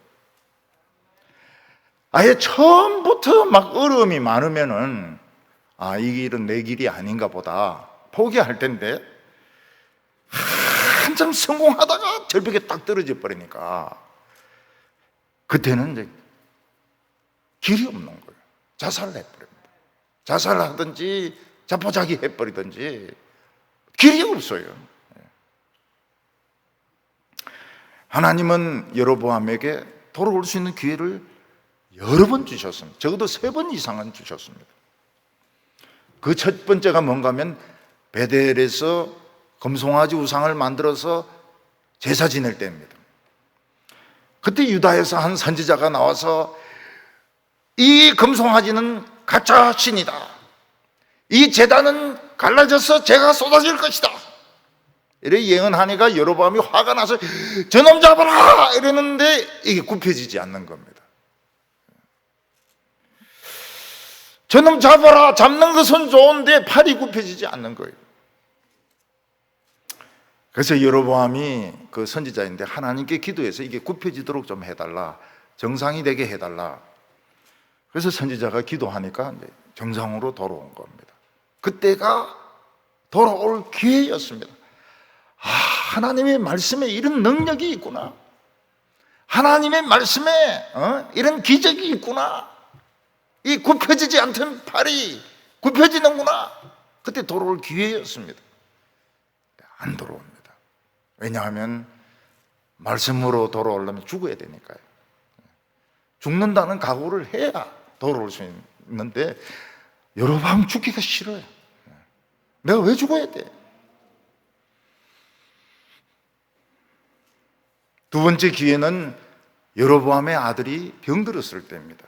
아예 처음부터 막 어려움이 많으면은 이 길은 내 길이 아닌가 보다 포기할 텐데, 한참 성공하다가 절벽에 딱 떨어져 버리니까 그때는 이제 길이 없는 거예요. 자살을 해버립니다. 자살하든지 자포자기 해버리든지 길이 없어요. 하나님은 여로보암에게 돌아올 수 있는 기회를 여러 번 주셨습니다. 적어도 3번 이상은 주셨습니다. 그 첫 번째가 뭔가 하면 베델에서 금송아지 우상을 만들어서 제사 지낼 때입니다. 그때 유다에서 한 선지자가 나와서 이 금송아지는 가짜 신이다, 이 제단은 갈라져서 재가 쏟아질 것이다, 이래 예언하니까 여로보암이 화가 나서 저놈 잡아라 이러는데 이게 굽혀지지 않는 겁니다. 저놈 잡아라, 잡는 것은 좋은데 팔이 굽혀지지 않는 거예요. 그래서 여로보암이 그 선지자인데 하나님께 기도해서 이게 굽혀지도록 좀 해달라, 정상이 되게 해달라. 그래서 선지자가 기도하니까 정상으로 돌아온 겁니다. 그때가 돌아올 기회였습니다. 하나님의 말씀에 이런 능력이 있구나, 하나님의 말씀에 이런 기적이 있구나, 이 굽혀지지 않던 팔이 굽혀지는구나. 그때 돌아올 기회였습니다. 안 돌아옵니다. 왜냐하면 말씀으로 돌아오려면 죽어야 되니까요. 죽는다는 각오를 해야 돌아올 수 있는데 여로보암 죽기가 싫어요. 내가 왜 죽어야 돼? 두 번째 기회는 여로보암의 아들이 병들었을 때입니다.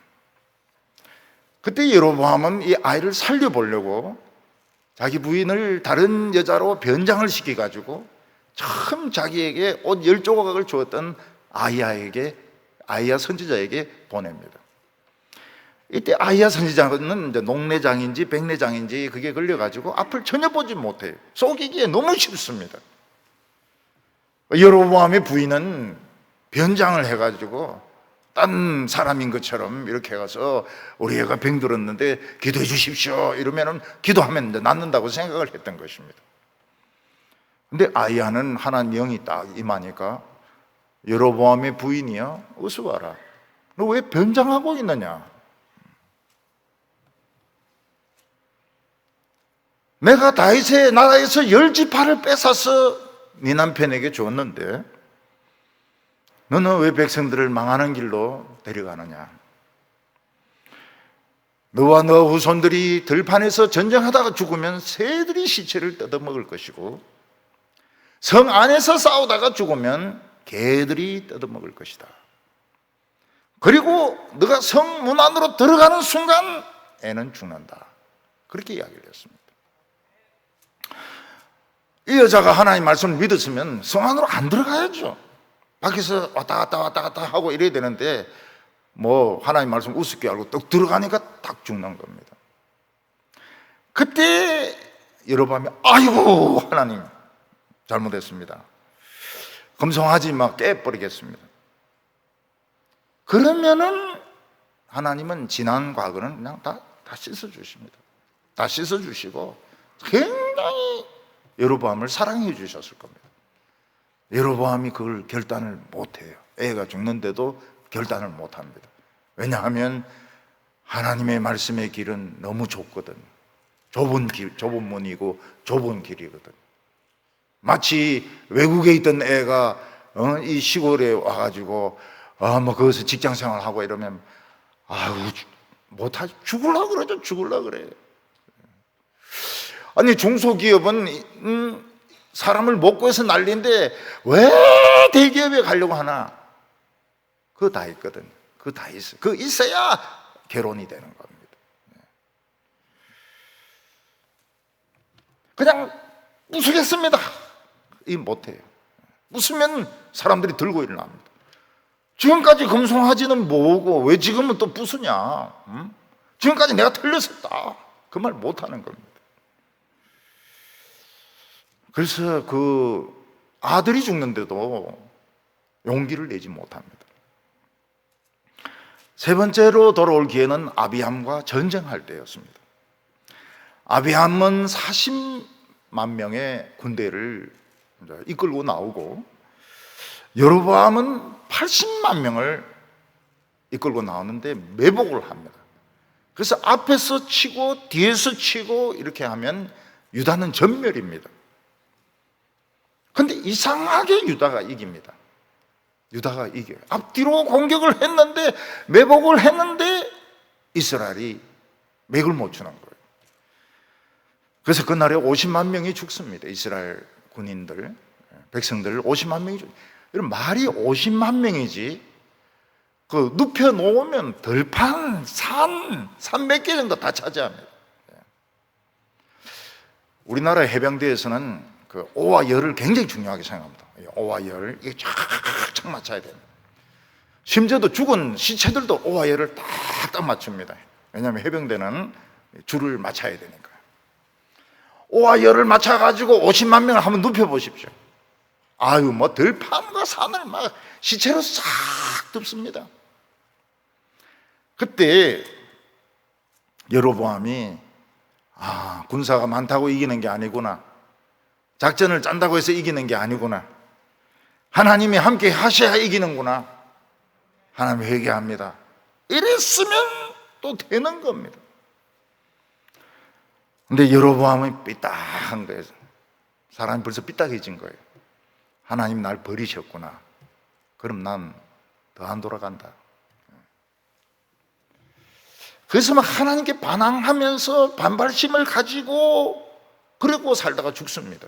그때 여로보암은 이 아이를 살려보려고 자기 부인을 다른 여자로 변장을 시켜가지고 처음 자기에게 옷 10조각을 주었던 아이야 선지자에게 보냅니다. 이때 아이야 선지자는 이제 녹내장인지 백내장인지 그게 걸려가지고 앞을 전혀 보지 못해요. 속이기에 너무 쉽습니다. 여로보암의 부인은 변장을 해가지고 딴 사람인 것처럼 이렇게 가서 우리 애가 병들었는데 기도해 주십시오 이러면은 기도하면 이제 낫는다고 생각을 했던 것입니다. 근데 아이야는 하나님 영이 딱 임하니까 여로보암의 부인이요, 어서 와라, 너 왜 변장하고 있느냐, 내가 다윗의 나라에서 10지파를 뺏어서 네 남편에게 줬는데 너는 왜 백성들을 망하는 길로 데려가느냐, 너와 너 후손들이 들판에서 전쟁하다가 죽으면 새들이 시체를 뜯어먹을 것이고 성 안에서 싸우다가 죽으면 개들이 뜯어먹을 것이다. 그리고 너가 성 문 안으로 들어가는 순간 애는 죽는다. 그렇게 이야기를 했습니다. 이 여자가 하나님 말씀을 믿었으면 성 안으로 안 들어가야죠. 밖에서 왔다 갔다 하고 이래야 되는데 뭐 하나님 말씀 우습게 알고 딱 들어가니까 딱 죽는 겁니다. 그때 여로보암이 아이고 하나님 잘못했습니다, 금송아지 막 깨버리겠습니다. 그러면은 하나님은 지난 과거는 그냥 다 씻어주십니다. 다 씻어주시고 굉장히 여로보암을 사랑해 주셨을 겁니다. 여로보암이 그걸 결단을 못해요. 애가 죽는데도 결단을 못합니다. 왜냐하면 하나님의 말씀의 길은 너무 좁거든. 좁은 문이고 좁은 길이거든. 마치 외국에 있던 애가 이 시골에 와가지고 뭐 거기서 직장 생활하고 이러면 못하지. 죽으려고 그러죠. 죽으려고 그래. 아니 중소기업은 사람을 못 구해서 난리인데 왜 대기업에 가려고 하나? 그거 다 있거든. 그거 다 있어. 그거 있어야 결혼이 되는 겁니다. 그냥 웃으겠습니다. 이 못해요. 웃으면 사람들이 들고 일어납니다. 지금까지 금송아지는 뭐고 왜 지금은 또 부수냐? 지금까지 내가 틀렸었다. 그 말 못하는 겁니다. 그래서 그 아들이 죽는데도 용기를 내지 못합니다. 세 번째로 돌아올 기회는 아비함과 전쟁할 때였습니다. 아비함은 40만 명의 군대를 이끌고 나오고 여로보암은 80만 명을 이끌고 나오는데 매복을 합니다. 그래서 앞에서 치고 뒤에서 치고 이렇게 하면 유다는 전멸입니다. 그런데 이상하게 유다가 이깁니다. 유다가 이겨요. 앞뒤로 공격을 했는데 매복을 했는데 이스라엘이 맥을 못 추는 거예요. 그래서 그날에 50만 명이 죽습니다. 이스라엘 군인들, 백성들 50만 명이 죽습니다. 이런 말이 50만 명이지 그 눕혀 놓으면 들판, 산 몇 개 정도 다 차지합니다. 우리나라 해병대에서는 그 오와 열을 굉장히 중요하게 생각합니다. 오와 열 이게 쫙쫙 맞춰야 됩니다. 심지어도 죽은 시체들도 오와 열을 딱딱 맞춥니다. 왜냐하면 해병대는 줄을 맞춰야 되니까. 오와 열을 맞춰가지고 50만 명을 한번 눕혀보십시오. 뭐 들판과 산을 막 시체로 싹 덮습니다. 그때 여로보암이 군사가 많다고 이기는 게 아니구나. 작전을 짠다고 해서 이기는 게 아니구나. 하나님이 함께 하셔야 이기는구나. 하나님 회개합니다. 이랬으면 또 되는 겁니다. 근데 여로보암은 삐딱한 거예요. 사람이 벌써 삐딱해진 거예요. 하나님 날 버리셨구나. 그럼 난 더 안 돌아간다. 그래서 막 하나님께 반항하면서 반발심을 가지고 그러고 살다가 죽습니다.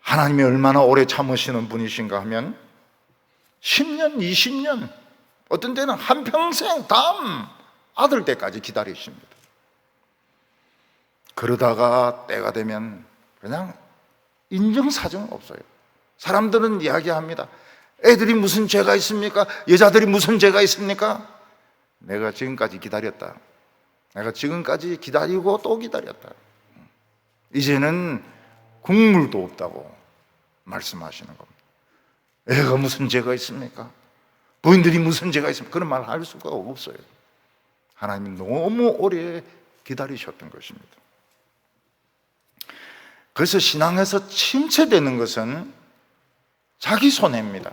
하나님이 얼마나 오래 참으시는 분이신가 하면 10년, 20년, 어떤 때는 한평생 다음 아들 때까지 기다리십니다. 그러다가 때가 되면 그냥 인정사정 없어요. 사람들은 이야기합니다. 애들이 무슨 죄가 있습니까? 여자들이 무슨 죄가 있습니까? 내가 지금까지 기다렸다. 내가 지금까지 기다리고 또 기다렸다. 이제는 국물도 없다고 말씀하시는 겁니다. 애가 무슨 죄가 있습니까? 부인들이 무슨 죄가 있습니까? 그런 말 할 수가 없어요. 하나님이 너무 오래 기다리셨던 것입니다. 그래서 신앙에서 침체되는 것은 자기 손해입니다.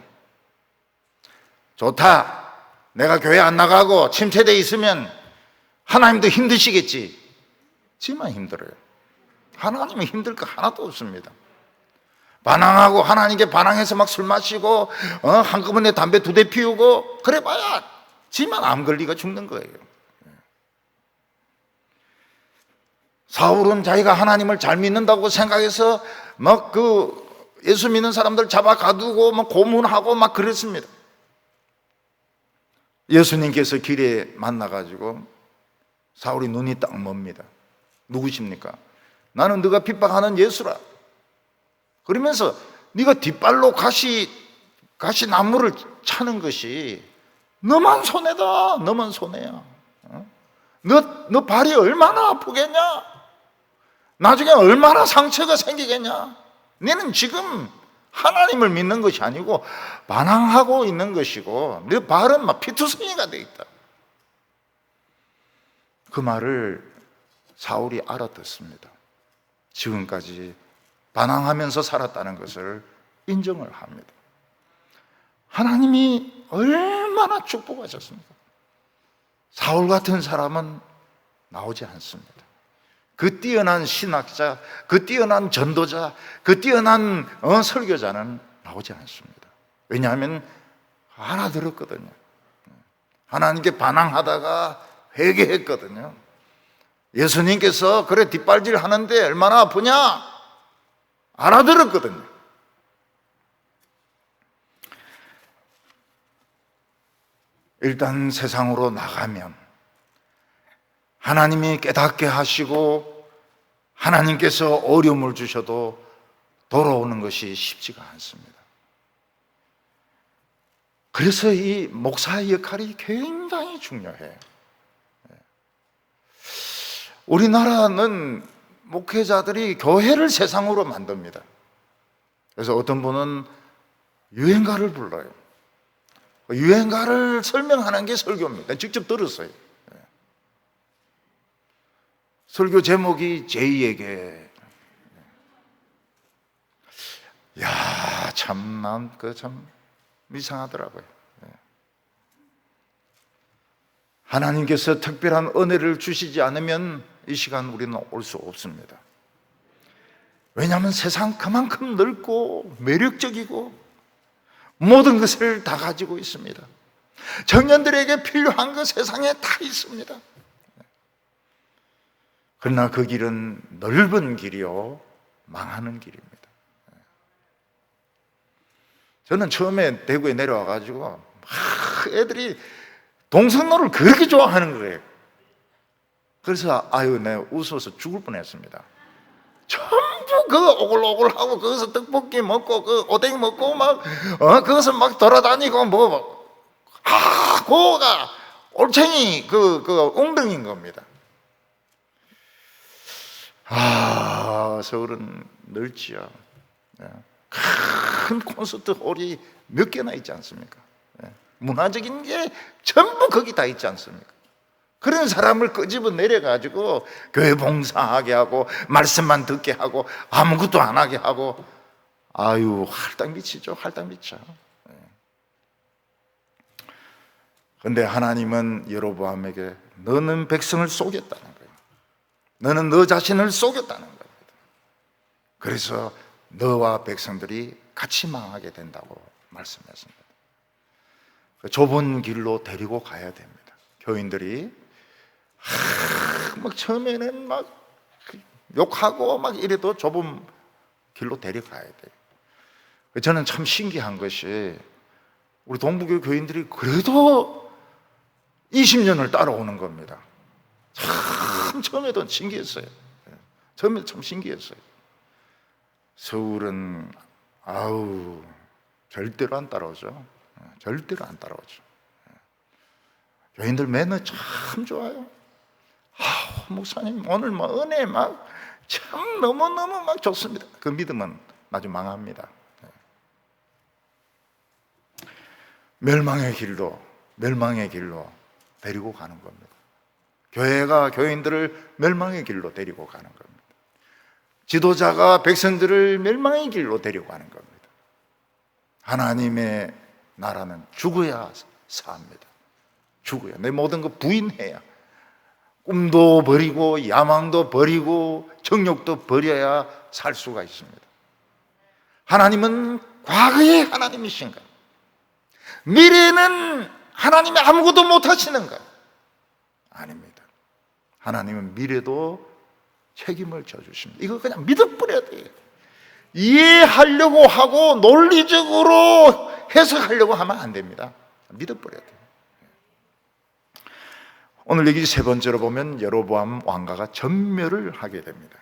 좋다. 내가 교회 안 나가고 침체되어 있으면 하나님도 힘드시겠지. 지만 힘들어요. 하나님은 힘들 거 하나도 없습니다. 반항하고 하나님께 반항해서 막 술 마시고 한꺼번에 담배 2대 피우고 그래봐야 지만 암 걸리가 죽는 거예요. 사울은 자기가 하나님을 잘 믿는다고 생각해서 막 예수 믿는 사람들 잡아 가두고 막 고문하고 막 그랬습니다. 예수님께서 길에 만나가지고 사울이 눈이 딱 멉니다. 누구십니까? 나는 네가 핍박하는 예수라. 그러면서 네가 뒷발로 가시 나무를 차는 것이 너만 손해다. 너만 손해야. 너 발이 얼마나 아프겠냐? 나중에 얼마나 상처가 생기겠냐? 너는 지금 하나님을 믿는 것이 아니고 반항하고 있는 것이고 너 발은 막 피투성이가 돼 있다. 그 말을 사울이 알아듣습니다. 지금까지 반항하면서 살았다는 것을 인정을 합니다. 하나님이 얼마나 축복하셨습니까? 사울 같은 사람은 나오지 않습니다. 그 뛰어난 신학자, 그 뛰어난 전도자, 그 뛰어난 설교자는 나오지 않습니다. 왜냐하면 알아들었거든요. 하나님께 반항하다가 회개했거든요. 예수님께서 그래 뒷발질 하는데 얼마나 아프냐? 알아들었거든요. 일단 세상으로 나가면 하나님이 깨닫게 하시고 하나님께서 어려움을 주셔도 돌아오는 것이 쉽지가 않습니다. 그래서 이 목사의 역할이 굉장히 중요해요. 우리나라는 목회자들이 교회를 세상으로 만듭니다. 그래서 어떤 분은 유행가를 불러요. 유행가를 설명하는 게 설교입니다. 직접 들었어요. 설교 제목이 제이에게. 야, 참, 난 참 이상하더라고요. 하나님께서 특별한 은혜를 주시지 않으면 이 시간 우리는 올 수 없습니다. 왜냐하면 세상 그만큼 넓고 매력적이고 모든 것을 다 가지고 있습니다. 청년들에게 필요한 것 세상에 다 있습니다. 그러나 그 길은 넓은 길이요 망하는 길입니다. 저는 처음에 대구에 내려와가지고 애들이 동성로를 그렇게 좋아하는 거예요. 그래서 내가 웃어서 죽을 뻔했습니다. 전부 그 오글오글하고 거기서 떡볶이 먹고 그 오뎅 먹고 막 거기서 막 돌아다니고 그거가 올챙이 그 웅덩이인 겁니다. 서울은 넓지요. 큰 콘서트 홀이 몇 개나 있지 않습니까? 문화적인 게 전부 거기 다 있지 않습니까? 그런 사람을 끄집어 내려가지고 교회 봉사하게 하고 말씀만 듣게 하고 아무것도 안 하게 하고 할당 미치죠. 할당 미쳐. 그런데 하나님은 여로보암에게 너는 백성을 속였다는 거예요. 너는 너 자신을 속였다는 겁니다. 그래서 너와 백성들이 같이 망하게 된다고 말씀했습니다. 좁은 길로 데리고 가야 됩니다. 교인들이 막 처음에는 막 욕하고 막 이래도 좁은 길로 데려가야 돼요. 저는 참 신기한 것이 우리 동부교 교인들이 그래도 20년을 따라오는 겁니다. 참 처음에도 신기했어요. 처음에 참 신기했어요. 서울은 절대로 안 따라오죠. 절대로 안 따라오죠. 교인들 매너 참 좋아요. 목사님 오늘 은혜 참 너무너무 좋습니다. 그 믿음은 아주 망합니다. 멸망의 길로 데리고 가는 겁니다. 교회가 교인들을 멸망의 길로 데리고 가는 겁니다. 지도자가 백성들을 멸망의 길로 데리고 가는 겁니다. 하나님의 나라는 죽어야 삽니다. 죽어야. 내 모든 거 부인해야. 꿈도 버리고 야망도 버리고 정욕도 버려야 살 수가 있습니다. 하나님은 과거의 하나님이신가? 미래는 하나님이 아무것도 못하시는가? 아닙니다. 하나님은 미래도 책임을 져주십니다. 이거 그냥 믿어버려야 돼요. 이해하려고 하고 논리적으로 해석하려고 하면 안 됩니다. 믿어버려야 돼요. 오늘 여기 세 번째로 보면 여로보암 왕가가 전멸을 하게 됩니다.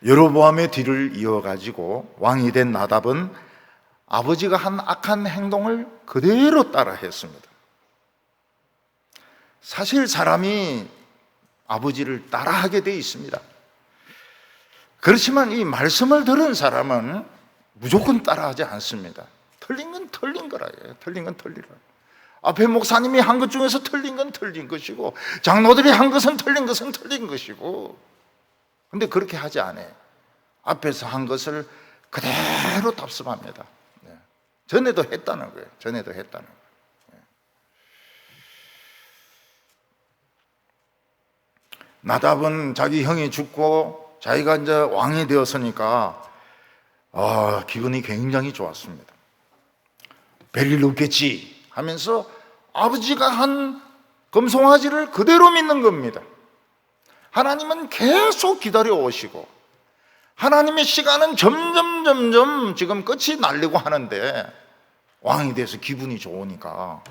여로보암의 뒤를 이어가지고 왕이 된 나답은 아버지가 한 악한 행동을 그대로 따라 했습니다. 사실 사람이 아버지를 따라하게 돼 있습니다. 그렇지만 이 말씀을 들은 사람은 무조건 따라하지 않습니다. 틀린 건 틀린 거라요. 틀린 건 틀리라. 앞에 목사님이 한 것 중에서 틀린 건 틀린 것이고 장로들이 한 것은 틀린 것이고 근데 그렇게 하지 않아요. 앞에서 한 것을 그대로 답습합니다. 전에도 했다는 거예요. 전에도 했다는 거예요. 나답은 자기 형이 죽고 자기가 이제 왕이 되었으니까 기분이 굉장히 좋았습니다. 별일 없겠지 하면서 아버지가 한 금송아지를 그대로 믿는 겁니다. 하나님은 계속 기다려 오시고 하나님의 시간은 점점 지금 끝이 나려고 하는데 왕이 돼서 기분이 좋으니까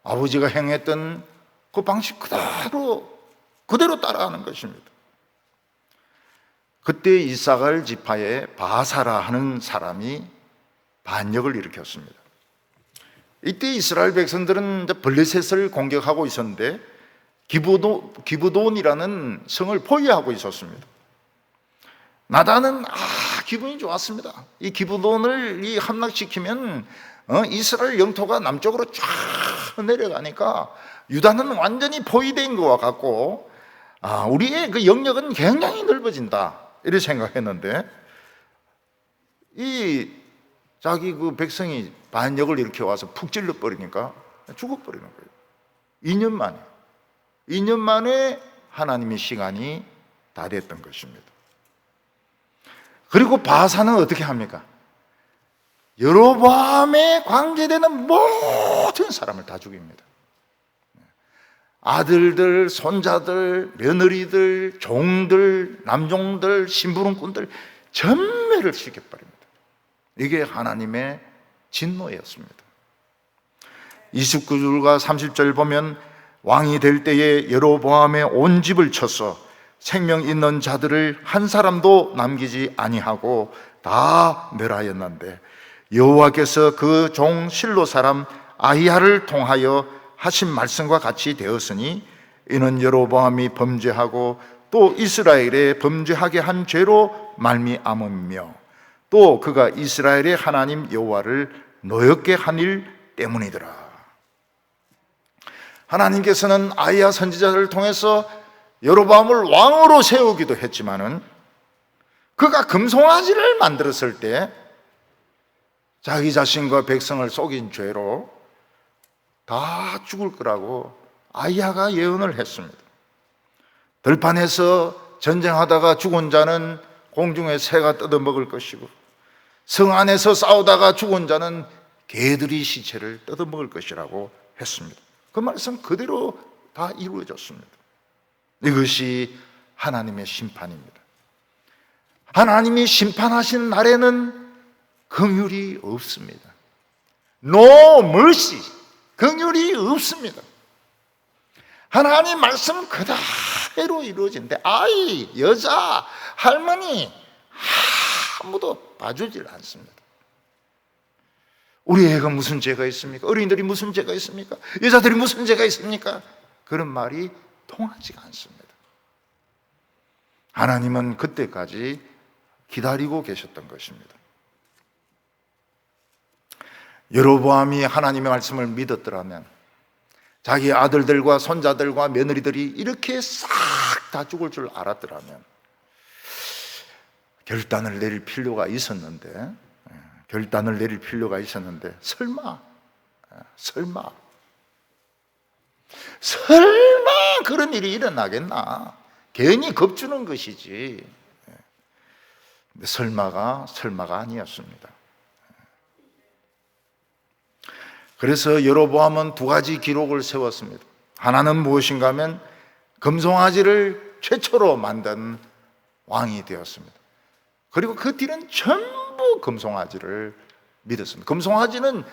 아버지가 행했던 그 방식 그대로 따라가는 것입니다. 그때 이사갈 지파에 바사라 하는 사람이 반역을 일으켰습니다. 이때 이스라엘 백성들은 블레셋을 공격하고 있었는데 기브돈이라는 성을 포위하고 있었습니다. 나단은 기분이 좋았습니다. 이 기브돈을 함락시키면 이스라엘 영토가 남쪽으로 쫙 내려가니까 유다는 완전히 포위된 것과 같고 우리의 그 영역은 굉장히 넓어진다 이렇게 생각했는데 이 자기 그 백성이 반역을 일으켜 와서 푹 찔러 버리니까 죽어버리는 거예요. 2년 만에 하나님의 시간이 다 됐던 것입니다. 그리고 바사는 어떻게 합니까? 여로보암에 관계되는 모든 사람을 다 죽입니다. 아들들, 손자들, 며느리들, 종들, 남종들, 심부름꾼들 전멸을 시켜버립니다. 이게 하나님의 진노였습니다. 29절과 30절 보면 왕이 될 때에 여로보암의 온 집을 쳐서 생명 있는 자들을 한 사람도 남기지 아니하고 다 멸하였는데 여호와께서 그 종 실로 사람 아히야를 통하여 하신 말씀과 같이 되었으니 이는 여로보암이 범죄하고 또 이스라엘에 범죄하게 한 죄로 말미암으며 또 그가 이스라엘의 하나님 여호와를 노엽게 한 일 때문이더라. 하나님께서는 아히야 선지자를 통해서 여로보암을 왕으로 세우기도 했지만은 그가 금송아지를 만들었을 때 자기 자신과 백성을 속인 죄로 다 죽을 거라고 아히야가 예언을 했습니다. 들판에서 전쟁하다가 죽은 자는 공중에 새가 뜯어먹을 것이고 성 안에서 싸우다가 죽은 자는 개들이 시체를 뜯어먹을 것이라고 했습니다. 그 말씀 그대로 다 이루어졌습니다. 이것이 하나님의 심판입니다. 하나님이 심판하신 날에는 긍휼이 없습니다. No mercy, 긍휼이 없습니다. 하나님 말씀 그대로 이루어진데 아이, 여자, 할머니 아무도 봐주질 않습니다. 우리 애가 무슨 죄가 있습니까? 어린이들이 무슨 죄가 있습니까? 여자들이 무슨 죄가 있습니까? 그런 말이 통하지가 않습니다. 하나님은 그때까지 기다리고 계셨던 것입니다. 여로보암이 하나님의 말씀을 믿었더라면 자기 아들들과 손자들과 며느리들이 이렇게 싹 다 죽을 줄 알았더라면 결단을 내릴 필요가 있었는데 설마 그런 일이 일어나겠나? 괜히 겁주는 것이지. 근데 설마가 아니었습니다. 그래서 여로보암은 두 가지 기록을 세웠습니다. 하나는 무엇인가 하면 금송아지를 최초로 만든 왕이 되었습니다. 그리고 그 뒤는 전부 금송아지를 믿었습니다. 금송아지는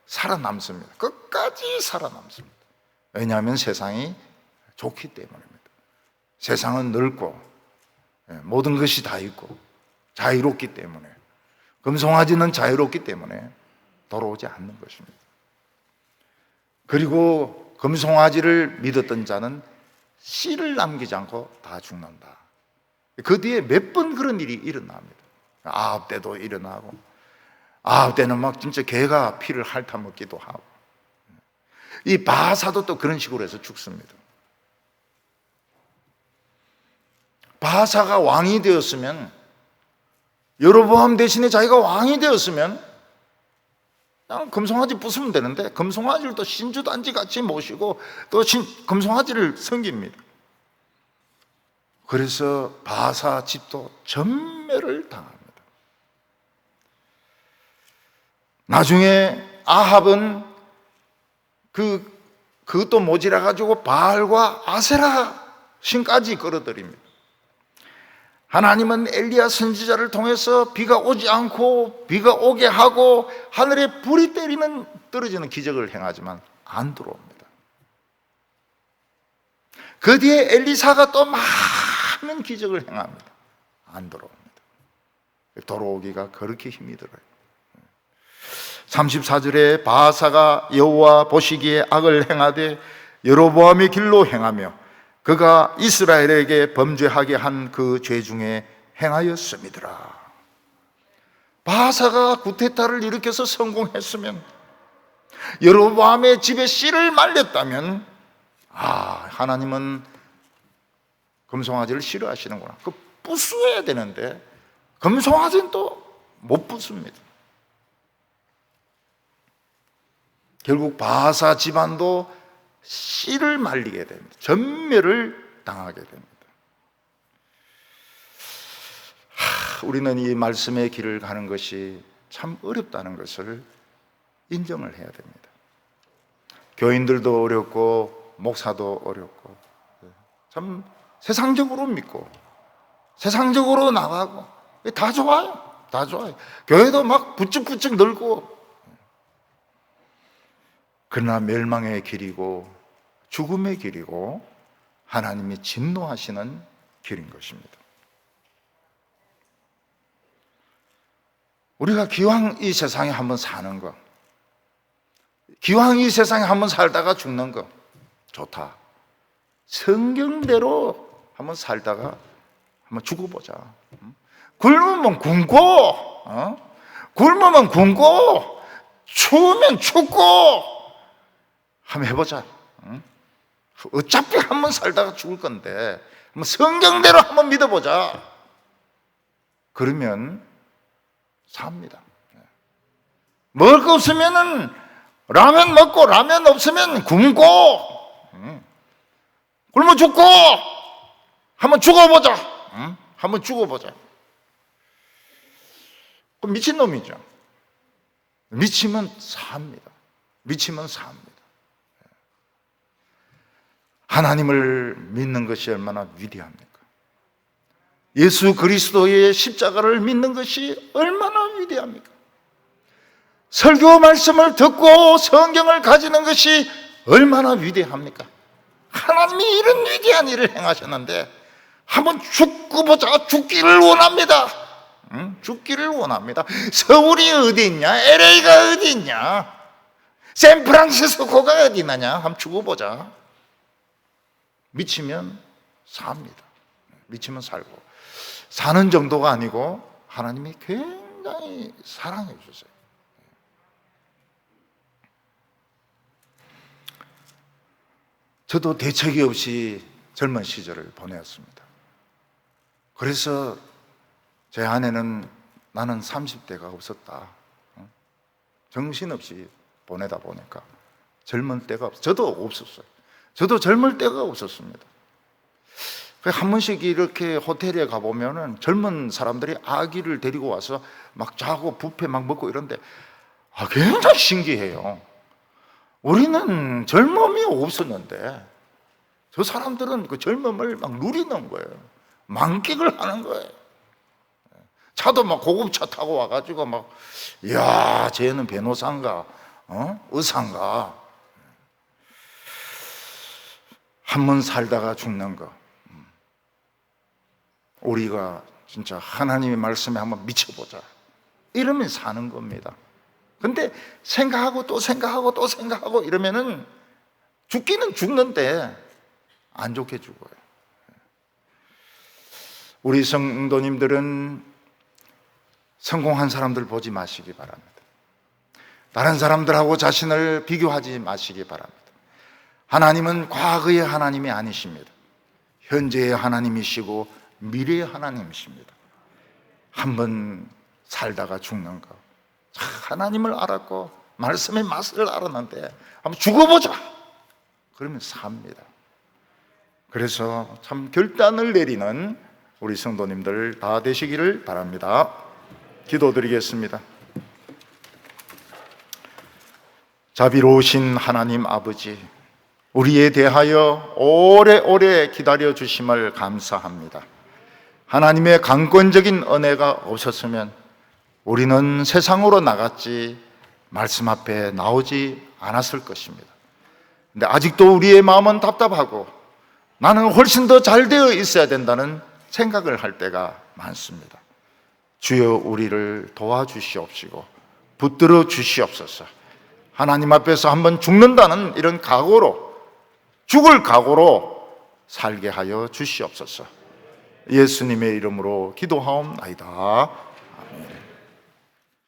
살아남습니다. 끝까지 살아남습니다. 왜냐하면 세상이 좋기 때문입니다. 세상은 넓고 모든 것이 다 있고 자유롭기 때문에 금송아지는 자유롭기 때문에 돌아오지 않는 것입니다. 그리고 금송아지를 믿었던 자는 씨를 남기지 않고 다 죽는다. 그 뒤에 몇 번 그런 일이 일어납니다. 9대도 일어나고 9대는 막 진짜 개가 피를 핥아먹기도 하고 이 바사도 또 그런 식으로 해서 죽습니다. 바사가 왕이 되었으면 여로보암 대신에 자기가 왕이 되었으면 그냥 금송아지 부수면 되는데 금송아지를 또 신주단지 같이 모시고 또 금송아지를 섬깁니다. 그래서 바사 집도 전멸을 당합니다. 나중에 아합은 그것도 모자라 가지고 바알과 아세라 신까지 끌어들입니다. 하나님은 엘리야 선지자를 통해서 비가 오지 않고 비가 오게 하고 하늘에 불이 떨어지는 기적을 행하지만 안 들어옵니다. 그 뒤에 엘리사가 또 많은 기적을 행합니다. 안 들어옵니다. 돌아오기가 그렇게 힘이 들어요. 34절에 바하사가 여호와 보시기에 악을 행하되 여로보암의 길로 행하며 그가 이스라엘에게 범죄하게 한 그 죄 중에 행하였음이더라. 바하사가 구테타를 일으켜서 성공했으면, 여로보암의 집에 씨를 말렸다면, 하나님은 금송아지를 싫어하시는구나. 그 부수어야 되는데 금송아지는 또 못 부숩니다. 결국 바하사 집안도 씨를 말리게 됩니다. 전멸을 당하게 됩니다. 우리는 이 말씀의 길을 가는 것이 참 어렵다는 것을 인정을 해야 됩니다. 교인들도 어렵고 목사도 어렵고 참 세상적으로 믿고 세상적으로 나가고 다 좋아요. 다 좋아요. 교회도 막 부쩍부쩍 늘고, 그러나 멸망의 길이고 죽음의 길이고 하나님이 진노하시는 길인 것입니다. 우리가 기왕 이 세상에 한번 사는 거, 기왕 이 세상에 한번 살다가 죽는 거 좋다. 성경대로 한번 살다가 한번 죽어보자. 굶으면 굶고, 굶으면 굶고, 추우면 춥고 한번 해보자. 어차피 한번 살다가 죽을 건데 한번 성경대로 한번 믿어보자. 그러면 삽니다. 먹을 거 없으면은 라면 먹고, 라면 없으면 굶고, 굶어 죽고 한번 죽어보자. 한번 죽어보자. 그럼 미친놈이죠. 미치면 삽니다. 미치면 삽니다. 하나님을 믿는 것이 얼마나 위대합니까? 예수 그리스도의 십자가를 믿는 것이 얼마나 위대합니까? 설교 말씀을 듣고 성경을 가지는 것이 얼마나 위대합니까? 하나님이 이런 위대한 일을 행하셨는데 한번 죽고 보자. 죽기를 원합니다. 죽기를 원합니다. 서울이 어디 있냐? LA가 어디 있냐? 샌프란시스코가 어디 있느냐? 한번 죽어보자. 미치면 삽니다. 미치면 살고, 사는 정도가 아니고 하나님이 굉장히 사랑해 주세요. 저도 대책이 없이 젊은 시절을 보내었습니다. 그래서 제 아내는 나는 30대가 없었다. 정신없이 보내다 보니까 젊은 때가 저도 없었어요. 저도 젊을 때가 없었습니다. 한 번씩 이렇게 호텔에 가보면은 젊은 사람들이 아기를 데리고 와서 막 자고 뷔페 막 먹고 이런데 굉장히 신기해요. 우리는 젊음이 없었는데 저 사람들은 그 젊음을 막 누리는 거예요. 만끽을 하는 거예요. 차도 막 고급차 타고 와가지고 막, 이야, 쟤는 변호사인가, 의사인가. 한 번 살다가 죽는 거. 우리가 진짜 하나님의 말씀에 한번 미쳐보자. 이러면 사는 겁니다. 근데 생각하고 또 생각하고 또 생각하고 이러면은 죽기는 죽는데 안 좋게 죽어요. 우리 성도님들은 성공한 사람들 보지 마시기 바랍니다. 다른 사람들하고 자신을 비교하지 마시기 바랍니다. 하나님은 과거의 하나님이 아니십니다. 현재의 하나님이시고 미래의 하나님이십니다. 한번 살다가 죽는 거. 하나님을 알았고 말씀의 맛을 알았는데 한번 죽어보자. 그러면 삽니다. 그래서 참 결단을 내리는 우리 성도님들 다 되시기를 바랍니다. 기도드리겠습니다. 자비로우신 하나님 아버지, 우리에 대하여 오래오래 기다려 주심을 감사합니다. 하나님의 강권적인 은혜가 없었으면 우리는 세상으로 나갔지 말씀 앞에 나오지 않았을 것입니다. 근데 아직도 우리의 마음은 답답하고 나는 훨씬 더 잘 되어 있어야 된다는 생각을 할 때가 많습니다. 주여 우리를 도와주시옵시고 붙들어 주시옵소서. 하나님 앞에서 한번 죽는다는 이런 각오로, 죽을 각오로 살게 하여 주시옵소서. 예수님의 이름으로 기도하옵나이다.